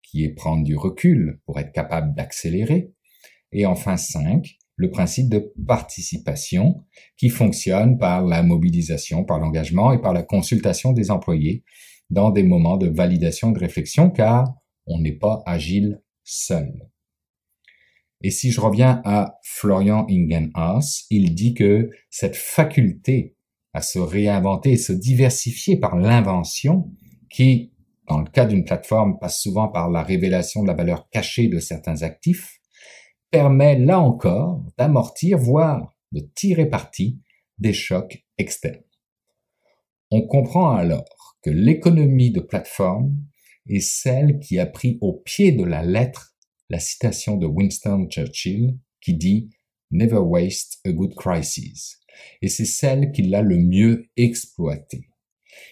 qui est prendre du recul pour être capable d'accélérer. Et enfin 5. Le principe de participation, qui fonctionne par la mobilisation, par l'engagement et par la consultation des employés dans des moments de validation et de réflexion, car on n'est pas agile seul. Et si je reviens à Florian Ingenhaus, il dit que cette faculté à se réinventer et se diversifier par l'invention, qui, dans le cas d'une plateforme, passe souvent par la révélation de la valeur cachée de certains actifs, permet là encore d'amortir, voire de tirer parti des chocs externes. On comprend alors que l'économie de plateforme est celle qui a pris au pied de la lettre la citation de Winston Churchill qui dit « Never waste a good crisis ». Et c'est celle qui l'a le mieux exploitée.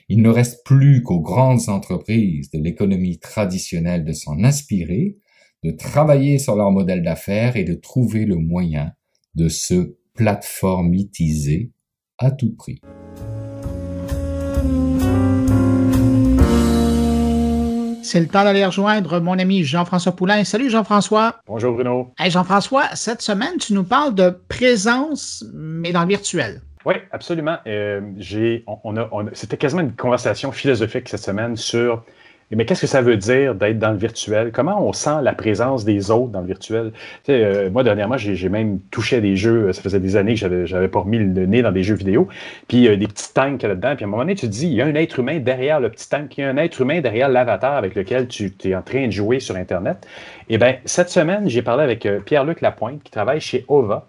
Il ne reste plus qu'aux grandes entreprises de l'économie traditionnelle de s'en inspirer, de travailler sur leur modèle d'affaires et de trouver le moyen de se plateformitiser à tout prix. C'est le temps d'aller rejoindre mon ami Jean-François Poulain. Salut Jean-François. Bonjour Bruno. Hey Jean-François, cette semaine, tu nous parles de présence, mais dans le virtuel. Oui, absolument. C'était quasiment une conversation philosophique cette semaine sur mais qu'est-ce que ça veut dire d'être dans le virtuel? Comment on sent la présence des autres dans le virtuel? Tu sais, moi, dernièrement, j'ai même touché à des jeux, ça faisait des années que j'avais pas remis le nez dans des jeux vidéo, puis des petits tanks là-dedans, puis à un moment donné, tu te dis, il y a un être humain derrière le petit tank, il y a un être humain derrière l'avatar avec lequel tu es en train de jouer sur Internet. Eh bien, cette semaine, j'ai parlé avec Pierre-Luc Lapointe, qui travaille chez OVA.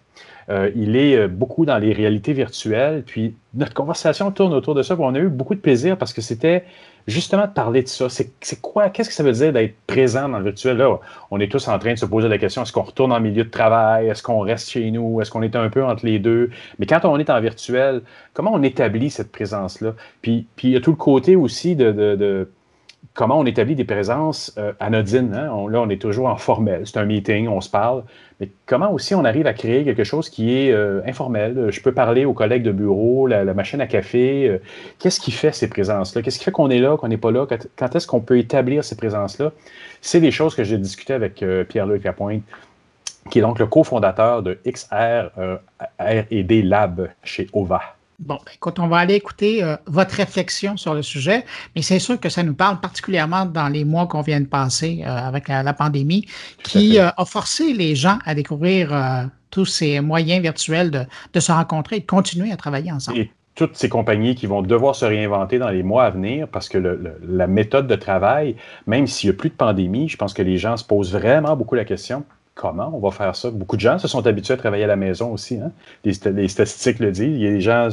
Il est beaucoup dans les réalités virtuelles, puis notre conversation tourne autour de ça, puis on a eu beaucoup de plaisir parce que c'était justement de parler de ça. C'est quoi, qu'est-ce que ça veut dire d'être présent dans le virtuel? Là, on est tous en train de se poser la question, est-ce qu'on retourne en milieu de travail? Est-ce qu'on reste chez nous? Est-ce qu'on est un peu entre les deux? Mais quand on est en virtuel, comment on établit cette présence-là? Puis il y a tout le côté aussi de comment on établit des présences anodines. Hein? Là, on est toujours en formel. C'est un meeting, on se parle. Mais comment aussi on arrive à créer quelque chose qui est informel? Je peux parler aux collègues de bureau, la machine à café. Qu'est-ce qui fait ces présences-là? Qu'est-ce qui fait qu'on est là, qu'on n'est pas là? Quand est-ce qu'on peut établir ces présences-là? C'est des choses que j'ai discutées avec Pierre-Luc Lapointe, qui est donc le cofondateur de XR R&D Lab chez OVA. Bon, écoute, on va aller écouter votre réflexion sur le sujet, mais c'est sûr que ça nous parle particulièrement dans les mois qu'on vient de passer avec la pandémie, qui a forcé les gens à découvrir tous ces moyens virtuels de se rencontrer et de continuer à travailler ensemble. Et toutes ces compagnies qui vont devoir se réinventer dans les mois à venir parce que la méthode de travail, même s'il n'y a plus de pandémie, je pense que les gens se posent vraiment beaucoup la question. Comment on va faire ça? Beaucoup de gens se sont habitués à travailler à la maison aussi. Hein? Les statistiques le disent. Il y a des gens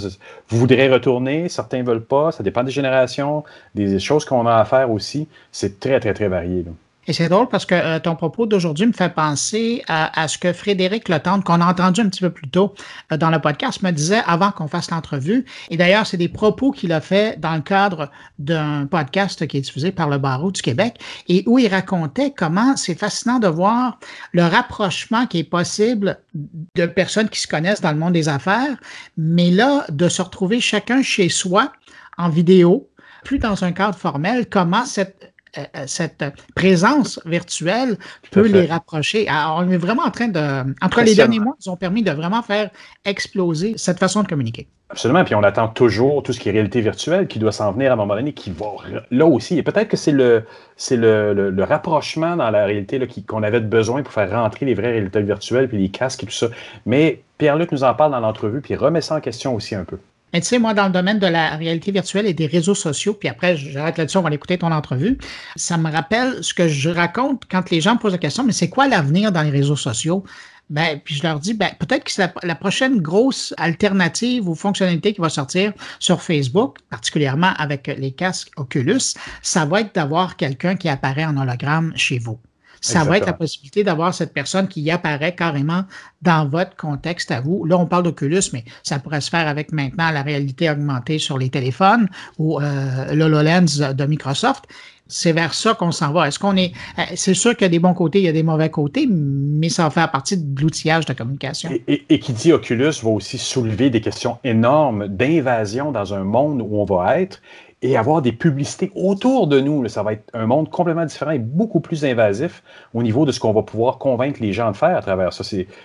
voudraient retourner, certains ne veulent pas. Ça dépend des générations, des choses qu'on a à faire aussi. C'est très, très, très varié. Là. Et c'est drôle parce que ton propos d'aujourd'hui me fait penser à ce que Frédéric Letendre, qu'on a entendu un petit peu plus tôt dans le podcast, me disait avant qu'on fasse l'entrevue. Et d'ailleurs, c'est des propos qu'il a fait dans le cadre d'un podcast qui est diffusé par le Barreau du Québec et où il racontait comment c'est fascinant de voir le rapprochement qui est possible de personnes qui se connaissent dans le monde des affaires, mais là, de se retrouver chacun chez soi en vidéo, plus dans un cadre formel, comment cette présence virtuelle peut les rapprocher. Alors, on est vraiment en train de... En tout cas, les derniers mois, ils ont permis de vraiment faire exploser cette façon de communiquer. Absolument, puis on attend toujours tout ce qui est réalité virtuelle qui doit s'en venir à un moment donné, qui va là aussi. Et peut-être que c'est le rapprochement dans la réalité là, qu'on avait besoin pour faire rentrer les vraies réalités virtuelles, puis les casques et tout ça. Mais Pierre-Luc nous en parle dans l'entrevue, puis remet ça en question aussi un peu. Mais tu sais, moi, dans le domaine de la réalité virtuelle et des réseaux sociaux, puis après, j'arrête là-dessus, on va l'écouter ton entrevue, ça me rappelle ce que je raconte quand les gens me posent la question, mais c'est quoi l'avenir dans les réseaux sociaux? Ben, puis je leur dis, ben, peut-être que c'est la prochaine grosse alternative ou fonctionnalité qui va sortir sur Facebook, particulièrement avec les casques Oculus, ça va être d'avoir quelqu'un qui apparaît en hologramme chez vous. Ça va être la possibilité d'avoir cette personne qui apparaît carrément dans votre contexte à vous. Là, on parle d'Oculus, mais ça pourrait se faire avec maintenant la réalité augmentée sur les téléphones ou l'HoloLens de Microsoft. C'est vers ça qu'on s'en va. Est-ce qu'on est... C'est sûr qu'il y a des bons côtés, il y a des mauvais côtés, mais ça va faire partie de l'outillage de communication. Et qui dit Oculus va aussi soulever des questions énormes d'invasion dans un monde où on va être et avoir des publicités autour de nous. Là, ça va être un monde complètement différent et beaucoup plus invasif au niveau de ce qu'on va pouvoir convaincre les gens de faire à travers ça.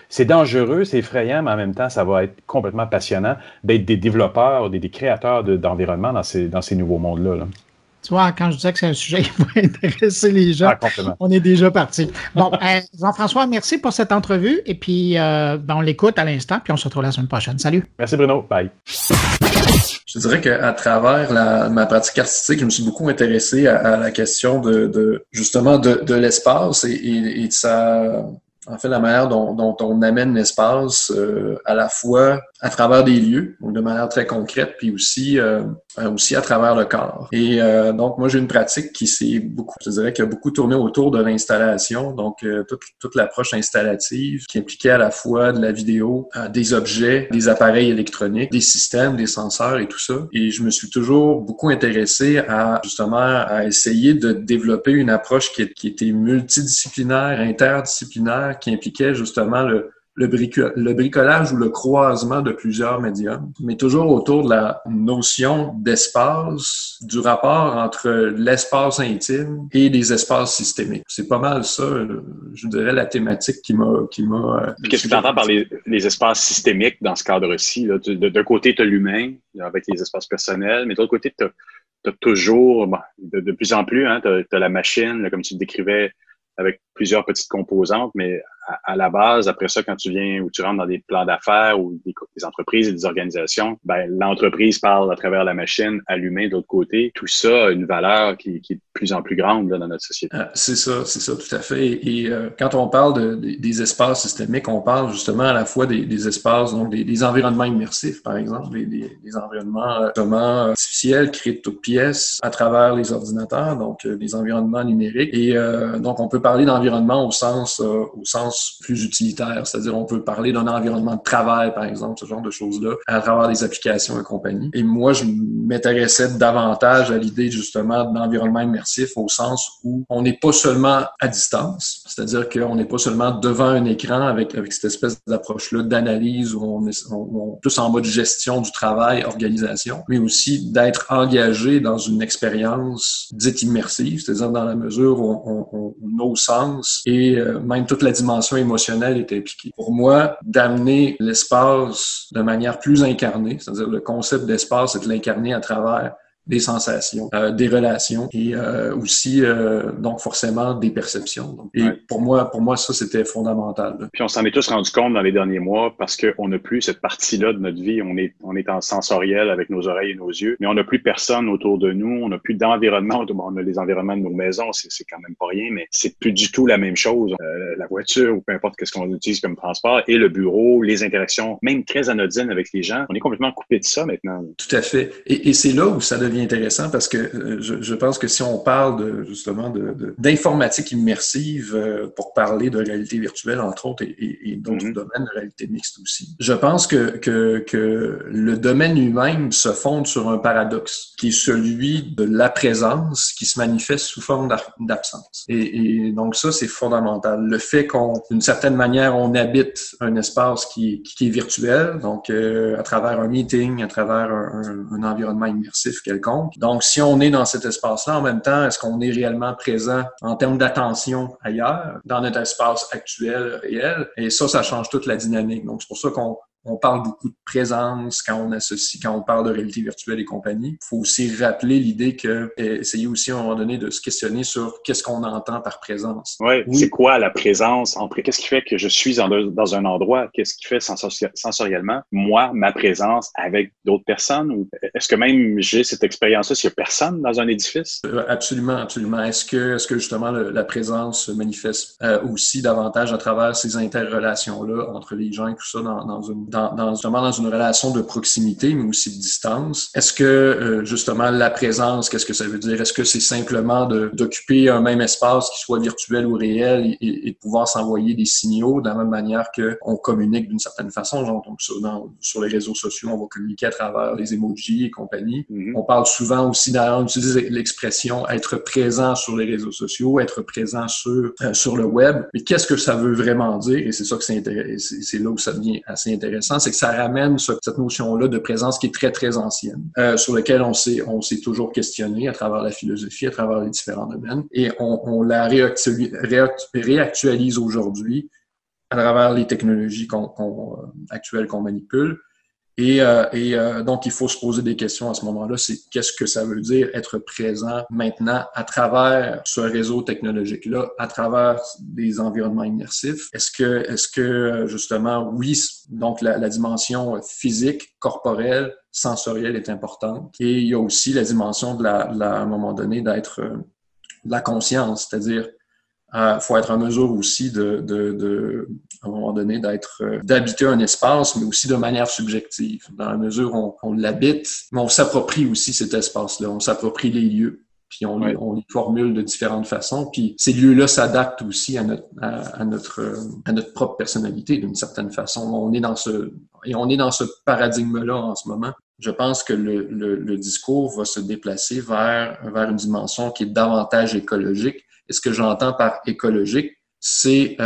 C'est dangereux, c'est effrayant, mais en même temps, ça va être complètement passionnant d'être des développeurs, des créateurs d'environnement dans ces nouveaux mondes-là. Là. Tu vois, quand je disais que c'est un sujet qui va intéresser les gens, on est déjà parti. Bon, Jean-François, merci pour cette entrevue. Et puis, on l'écoute à l'instant, puis on se retrouve la semaine prochaine. Salut. Merci Bruno. Bye. Je dirais qu'à travers ma pratique artistique, je me suis beaucoup intéressé à la question justement de l'espace et de sa... En fait, la manière dont on amène l'espace à la fois à travers des lieux, donc de manière très concrète, puis aussi à travers le corps. Et donc, moi, j'ai une pratique qui a beaucoup tourné autour de l'installation, donc toute l'approche installative qui impliquait à la fois de la vidéo, des objets, des appareils électroniques, des systèmes, des senseurs et tout ça. Et je me suis toujours beaucoup intéressé à essayer de développer une approche qui était multidisciplinaire, interdisciplinaire, qui impliquait justement le bricolage ou le croisement de plusieurs médiums, mais toujours autour de la notion d'espace, du rapport entre l'espace intime et les espaces systémiques. C'est pas mal ça, je dirais, la thématique qui m'a... Qu'est-ce que tu entends par les espaces systémiques dans ce cadre-ci? D'un côté, tu as l'humain, avec les espaces personnels, mais de l'autre côté, tu as toujours, de plus en plus, tu as la machine, là, comme tu le décrivais, avec plusieurs petites composantes, mais à la base, après ça, quand tu viens ou tu rentres dans des plans d'affaires ou des entreprises et des organisations, l'entreprise parle à travers la machine à l'humain de l'autre côté. Tout ça a une valeur qui est de plus en plus grande là, dans notre société. C'est ça, tout à fait. Et quand on parle des espaces systémiques, on parle justement à la fois des espaces, donc des environnements immersifs, par exemple, des environnements artificiels créés de toutes pièces à travers les ordinateurs, donc des environnements numériques. Et donc, on peut parler d'environnement au sens plus utilitaire, c'est-à-dire on peut parler d'un environnement de travail, par exemple, ce genre de choses-là, à travers des applications et compagnie. Et moi, je m'intéressais davantage à l'idée justement d'environnement immersif au sens où on n'est pas seulement à distance, c'est-à-dire qu'on n'est pas seulement devant un écran avec cette espèce d'approche-là d'analyse où on est plus en mode gestion du travail, organisation, mais aussi d'être engagé dans une expérience dite immersive, c'est-à-dire dans la mesure où nos sens et même toute la dimension émotionnelle est impliquée. Pour moi, d'amener l'espace de manière plus incarnée, c'est-à-dire le concept d'espace, c'est de l'incarner à travers des sensations, des relations et aussi donc forcément des perceptions. Donc, et pour moi ça c'était fondamental. Là. Puis on s'en est tous rendu compte dans les derniers mois parce qu'on n'a plus cette partie-là de notre vie. On est en sensoriel avec nos oreilles et nos yeux, mais on n'a plus personne autour de nous. On n'a plus d'environnement. On a les environnements de nos maisons, c'est quand même pas rien, mais c'est plus du tout la même chose. La voiture ou peu importe qu'est-ce qu'on utilise comme transport et le bureau, les interactions, même très anodines avec les gens, on est complètement coupé de ça maintenant. Tout à fait. Et c'est là où ça devient devient intéressant parce que je pense que si on parle justement d'informatique immersive pour parler de réalité virtuelle, entre autres, et d'autres domaines de réalité mixte aussi, je pense que le domaine lui-même se fonde sur un paradoxe qui est celui de la présence qui se manifeste sous forme d'absence. Et donc ça, c'est fondamental. Le fait d'une certaine manière, on habite un espace qui est virtuel, donc à travers un meeting, à travers un environnement immersif quelconque. Donc, si on est dans cet espace-là, en même temps, est-ce qu'on est réellement présent en termes d'attention ailleurs, dans notre espace actuel, réel? Et ça change toute la dynamique. Donc, c'est pour ça qu'on parle beaucoup de présence quand on parle de réalité virtuelle et compagnie. Il faut aussi rappeler l'idée essayer aussi à un moment donné de se questionner sur qu'est-ce qu'on entend par présence. Oui. C'est quoi la présence? Qu'est-ce qui fait que je suis dans un endroit? Qu'est-ce qui fait sensoriellement, moi, ma présence avec d'autres personnes? Ou est-ce que même j'ai cette expérience-là s'il n'y a personne dans un édifice? Absolument, absolument. Est-ce que justement la présence se manifeste aussi davantage à travers ces interrelations-là entre les gens et tout ça justement dans une relation de proximité, mais aussi de distance? Est-ce que justement la présence, qu'est-ce que ça veut dire? Est-ce que c'est simplement d'occuper un même espace qui soit virtuel ou réel et de pouvoir s'envoyer des signaux de la même manière qu'on communique d'une certaine façon? Genre, donc sur les réseaux sociaux, on va communiquer à travers les emojis et compagnie. On parle souvent aussi, d'ailleurs, on utilise l'expression être présent sur les réseaux sociaux, être présent sur le web. Mais qu'est-ce que ça veut vraiment dire? Et c'est ça que c'est là où ça devient assez intéressant, c'est que ça ramène cette notion-là de présence qui est très, très ancienne, sur laquelle on s'est toujours questionné à travers la philosophie, à travers les différents domaines. Et on la réactualise aujourd'hui à travers les technologies actuelles qu'on manipule. Et donc, il faut se poser des questions à ce moment-là. C'est qu'est-ce que ça veut dire être présent maintenant à travers ce réseau technologique-là, à travers des environnements immersifs? Est-ce que justement, oui, donc la dimension physique, corporelle, sensorielle est importante. Et il y a aussi la dimension à un moment donné d'être de la conscience, c'est-à-dire faut être en mesure aussi à un moment donné, d'habiter un espace, mais aussi de manière subjective. Dans la mesure où on l'habite, mais on s'approprie aussi cet espace-là. On s'approprie les lieux, puis on les formule de différentes façons. Puis ces lieux-là s'adaptent aussi à notre propre personnalité d'une certaine façon. On est dans ce paradigme-là en ce moment. Je pense que le discours va se déplacer vers une dimension qui est davantage écologique. Et ce que j'entends par écologique, c'est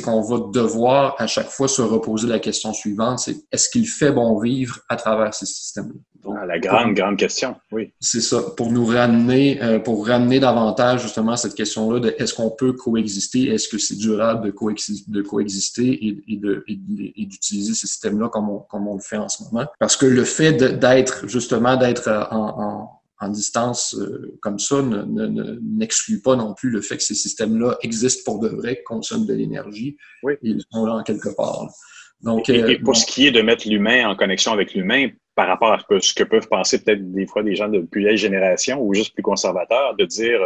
qu'on va devoir à chaque fois se reposer la question suivante, c'est est-ce qu'il fait bon vivre à travers ces systèmes-là? Donc, la grande question, oui. C'est ça, pour ramener davantage justement cette question-là de est-ce qu'on peut coexister, est-ce que c'est durable de coexister et d'utiliser ces systèmes-là comme on le fait en ce moment. Parce que le fait d'être en distance comme ça n'exclut pas non plus le fait que ces systèmes-là existent pour de vrai, consomment de l'énergie, et ils sont là en quelque part. Donc, et pour ce qui est de mettre l'humain en connexion avec l'humain, par rapport à ce que peuvent penser peut-être des fois des gens de plus vieille génération ou juste plus conservateurs, de dire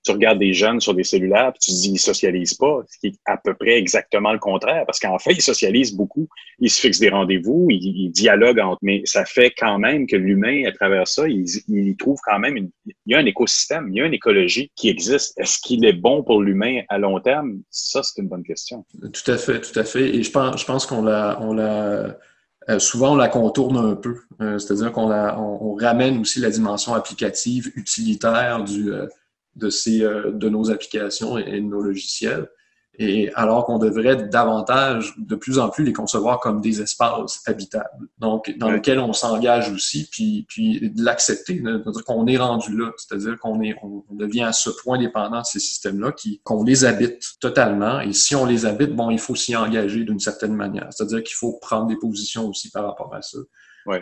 tu regardes des jeunes sur des cellulaires puis tu te dis ils socialisent pas, ce qui est à peu près exactement le contraire, parce qu'en fait ils socialisent beaucoup, ils se fixent des rendez-vous, ils dialoguent entre, mais ça fait quand même que l'humain à travers ça, il trouve quand même il y a un écosystème, il y a une écologie qui existe. Est-ce qu'il est bon pour l'humain à long terme? Ça c'est une bonne question. Tout à fait. Et je pense souvent, on la contourne un peu. C'est-à-dire qu'on ramène aussi la dimension applicative, utilitaire de nos applications et de nos logiciels. Et alors qu'on devrait davantage, de plus en plus, les concevoir comme des espaces habitables. Donc, dans lesquels on s'engage aussi, puis de l'accepter, c'est-à-dire qu'on est rendu là. C'est-à-dire qu'on devient à ce point dépendant de ces systèmes-là qu'on les habite totalement. Et si on les habite, bon, il faut s'y engager d'une certaine manière. C'est-à-dire qu'il faut prendre des positions aussi par rapport à ça. Ouais.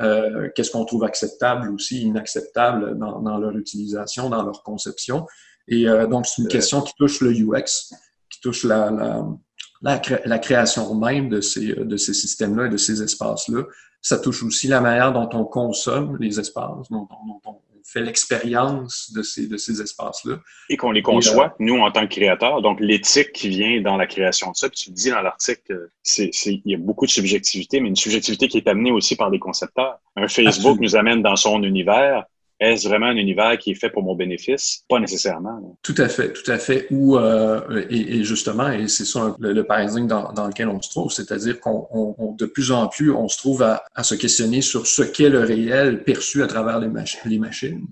Qu'est-ce qu'on trouve acceptable aussi, inacceptable dans leur utilisation, dans leur conception. Et donc, c'est une question qui touche le UX, qui touche la création même de ces systèmes-là et de ces espaces-là. Ça touche aussi la manière dont on consomme les espaces, dont on fait l'expérience de ces espaces-là. Et qu'on les conçoit, nous, en tant que créateurs. Donc, l'éthique qui vient dans la création de ça, puis tu le dis dans l'article, il y a beaucoup de subjectivité, mais une subjectivité qui est amenée aussi par les concepteurs. Un Facebook nous amène dans son univers, Est-ce vraiment un univers qui est fait pour mon bénéfice? Pas nécessairement. Là. Tout à fait. Et justement, et c'est ça le paradigme dans lequel on se trouve, c'est-à-dire qu'on de plus en plus, on se trouve à se questionner sur ce qu'est le réel perçu à travers les machines.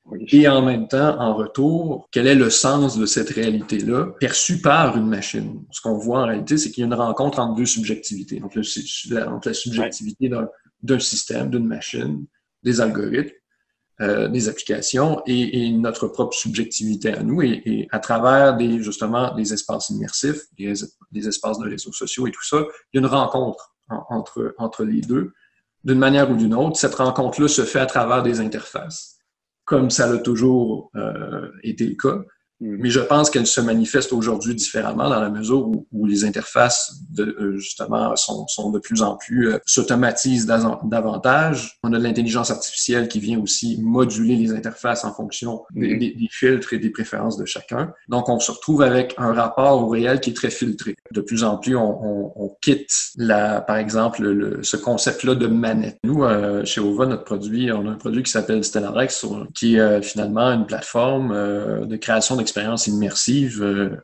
Oui. Et en même temps, en retour, quel est le sens de cette réalité-là perçue par une machine? Ce qu'on voit en réalité, c'est qu'il y a une rencontre entre deux subjectivités, entre la subjectivité d'un système, d'une machine, des algorithmes, des applications et notre propre subjectivité à nous et à travers justement des espaces immersifs, des espaces de réseaux sociaux et tout ça, il y a une rencontre entre les deux d'une manière ou d'une autre. Cette rencontre-là se fait à travers des interfaces, comme ça l'a toujours été le cas. Mais je pense qu'elle se manifeste aujourd'hui différemment dans la mesure où les interfaces justement sont de plus en plus s'automatisent davantage. On a de l'intelligence artificielle qui vient aussi moduler les interfaces en fonction des filtres et des préférences de chacun. Donc, on se retrouve avec un rapport au réel qui est très filtré. De plus en plus, on quitte par exemple ce concept-là de manette. Nous, chez OVA, notre produit, on a un produit qui s'appelle Stellarex, qui est finalement une plateforme de création d'expériences immersives,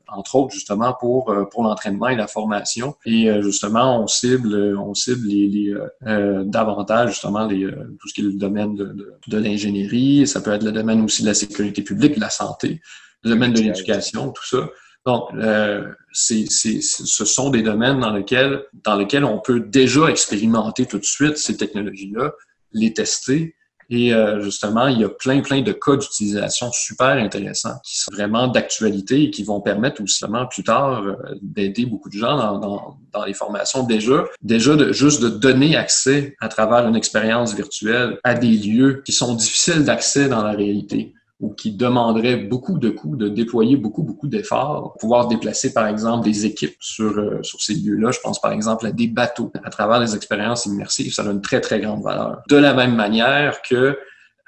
entre autres justement pour l'entraînement et la formation. Et justement, on cible davantage justement tout ce qui est le domaine de l'ingénierie. Ça peut être le domaine aussi de la sécurité publique, de la santé, le domaine de l'éducation, tout ça. Donc, ce sont des domaines dans lesquels on peut déjà expérimenter tout de suite ces technologies-là, les tester. Et justement, il y a plein de cas d'utilisation super intéressants qui sont vraiment d'actualité et qui vont permettre aussi plus tard d'aider beaucoup de gens dans les formations. Déjà juste de donner accès à travers une expérience virtuelle à des lieux qui sont difficiles d'accès dans la réalité, ou qui demanderait beaucoup de coûts, de déployer beaucoup d'efforts, pour pouvoir déplacer, par exemple, des équipes sur ces lieux-là. Je pense, par exemple, à des bateaux. À travers les expériences immersives, ça a une très, très grande valeur. De la même manière que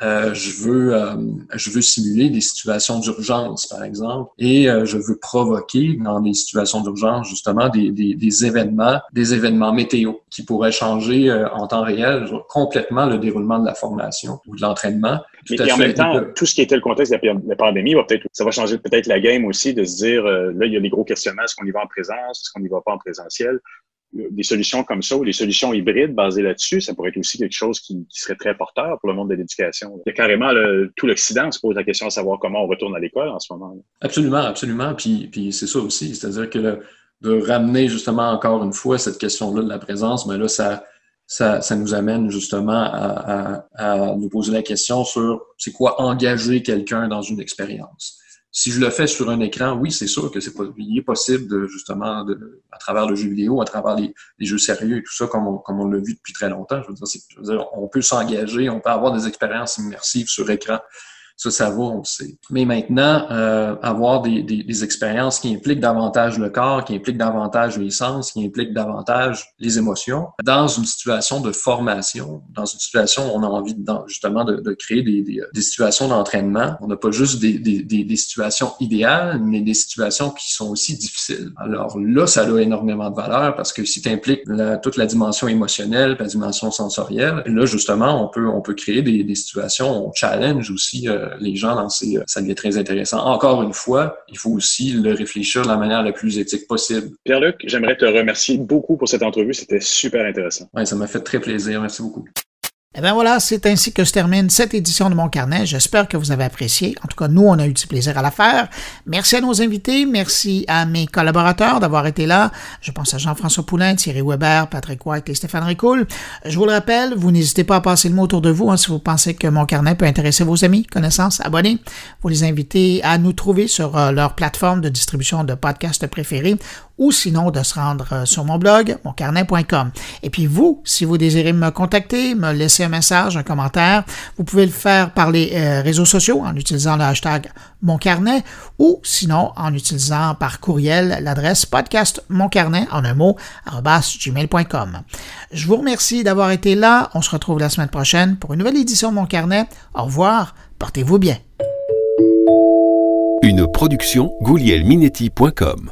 je veux simuler des situations d'urgence, par exemple, et je veux provoquer dans des situations d'urgence, justement, des événements météo qui pourraient changer en temps réel complètement le déroulement de la formation ou de l'entraînement. Mais en même temps, tout ce qui était le contexte de la pandémie, ça va changer peut-être la game aussi, de se dire, là, il y a des gros questionnements, est-ce qu'on y va en présence, est-ce qu'on n'y va pas en présentiel? Des solutions comme ça ou des solutions hybrides basées là-dessus, ça pourrait être aussi quelque chose qui serait très porteur pour le monde de l'éducation. Il y a carrément tout l'Occident se pose la question de savoir comment on retourne à l'école en ce moment. Absolument. Puis c'est ça aussi, c'est-à-dire que de ramener justement encore une fois cette question-là de la présence, mais là, ça nous amène justement à nous poser la question sur c'est quoi engager quelqu'un dans une expérience. Si je le fais sur un écran, oui, c'est sûr que il est possible justement à travers le jeu vidéo, à travers les jeux sérieux et tout ça, comme on l'a vu depuis très longtemps. Je veux dire, on peut s'engager, on peut avoir des expériences immersives sur écran. Ça va, on le sait. Mais maintenant, avoir des expériences qui impliquent davantage le corps, qui impliquent davantage les sens, qui impliquent davantage les émotions, dans une situation de formation, dans une situation où on a envie justement de créer des situations d'entraînement. On n'a pas juste des situations idéales, mais des situations qui sont aussi difficiles. Alors là, ça a énormément de valeur parce que si tu impliques toute la dimension émotionnelle, la dimension sensorielle, là, justement, on peut créer des situations, on challenge aussi les gens ça devient très intéressant. Encore une fois, il faut aussi le réfléchir de la manière la plus éthique possible. Pierre-Luc, j'aimerais te remercier beaucoup pour cette entrevue. C'était super intéressant. Oui, ça m'a fait très plaisir. Merci beaucoup. Eh bien voilà, c'est ainsi que se termine cette édition de Mon Carnet. J'espère que vous avez apprécié. En tout cas, nous, on a eu du plaisir à la faire. Merci à nos invités. Merci à mes collaborateurs d'avoir été là. Je pense à Jean-François Poulain, Thierry Weber, Patrick White et Stéphane Ricoul. Je vous le rappelle, vous n'hésitez pas à passer le mot autour de vous si vous pensez que Mon Carnet peut intéresser vos amis, connaissances, abonnés. Vous les invitez à nous trouver sur leur plateforme de distribution de podcasts préférés ou sinon de se rendre sur mon blog, moncarnet.com. Et puis vous, si vous désirez me contacter, me laisser un message, un commentaire, vous pouvez le faire par les réseaux sociaux en utilisant le hashtag moncarnet ou sinon en utilisant par courriel l'adresse podcastmoncarnet en un mot @gmail.com. Je vous remercie d'avoir été là. On se retrouve la semaine prochaine pour une nouvelle édition de Mon Carnet. Au revoir, portez-vous bien. Une production goulielminetti.com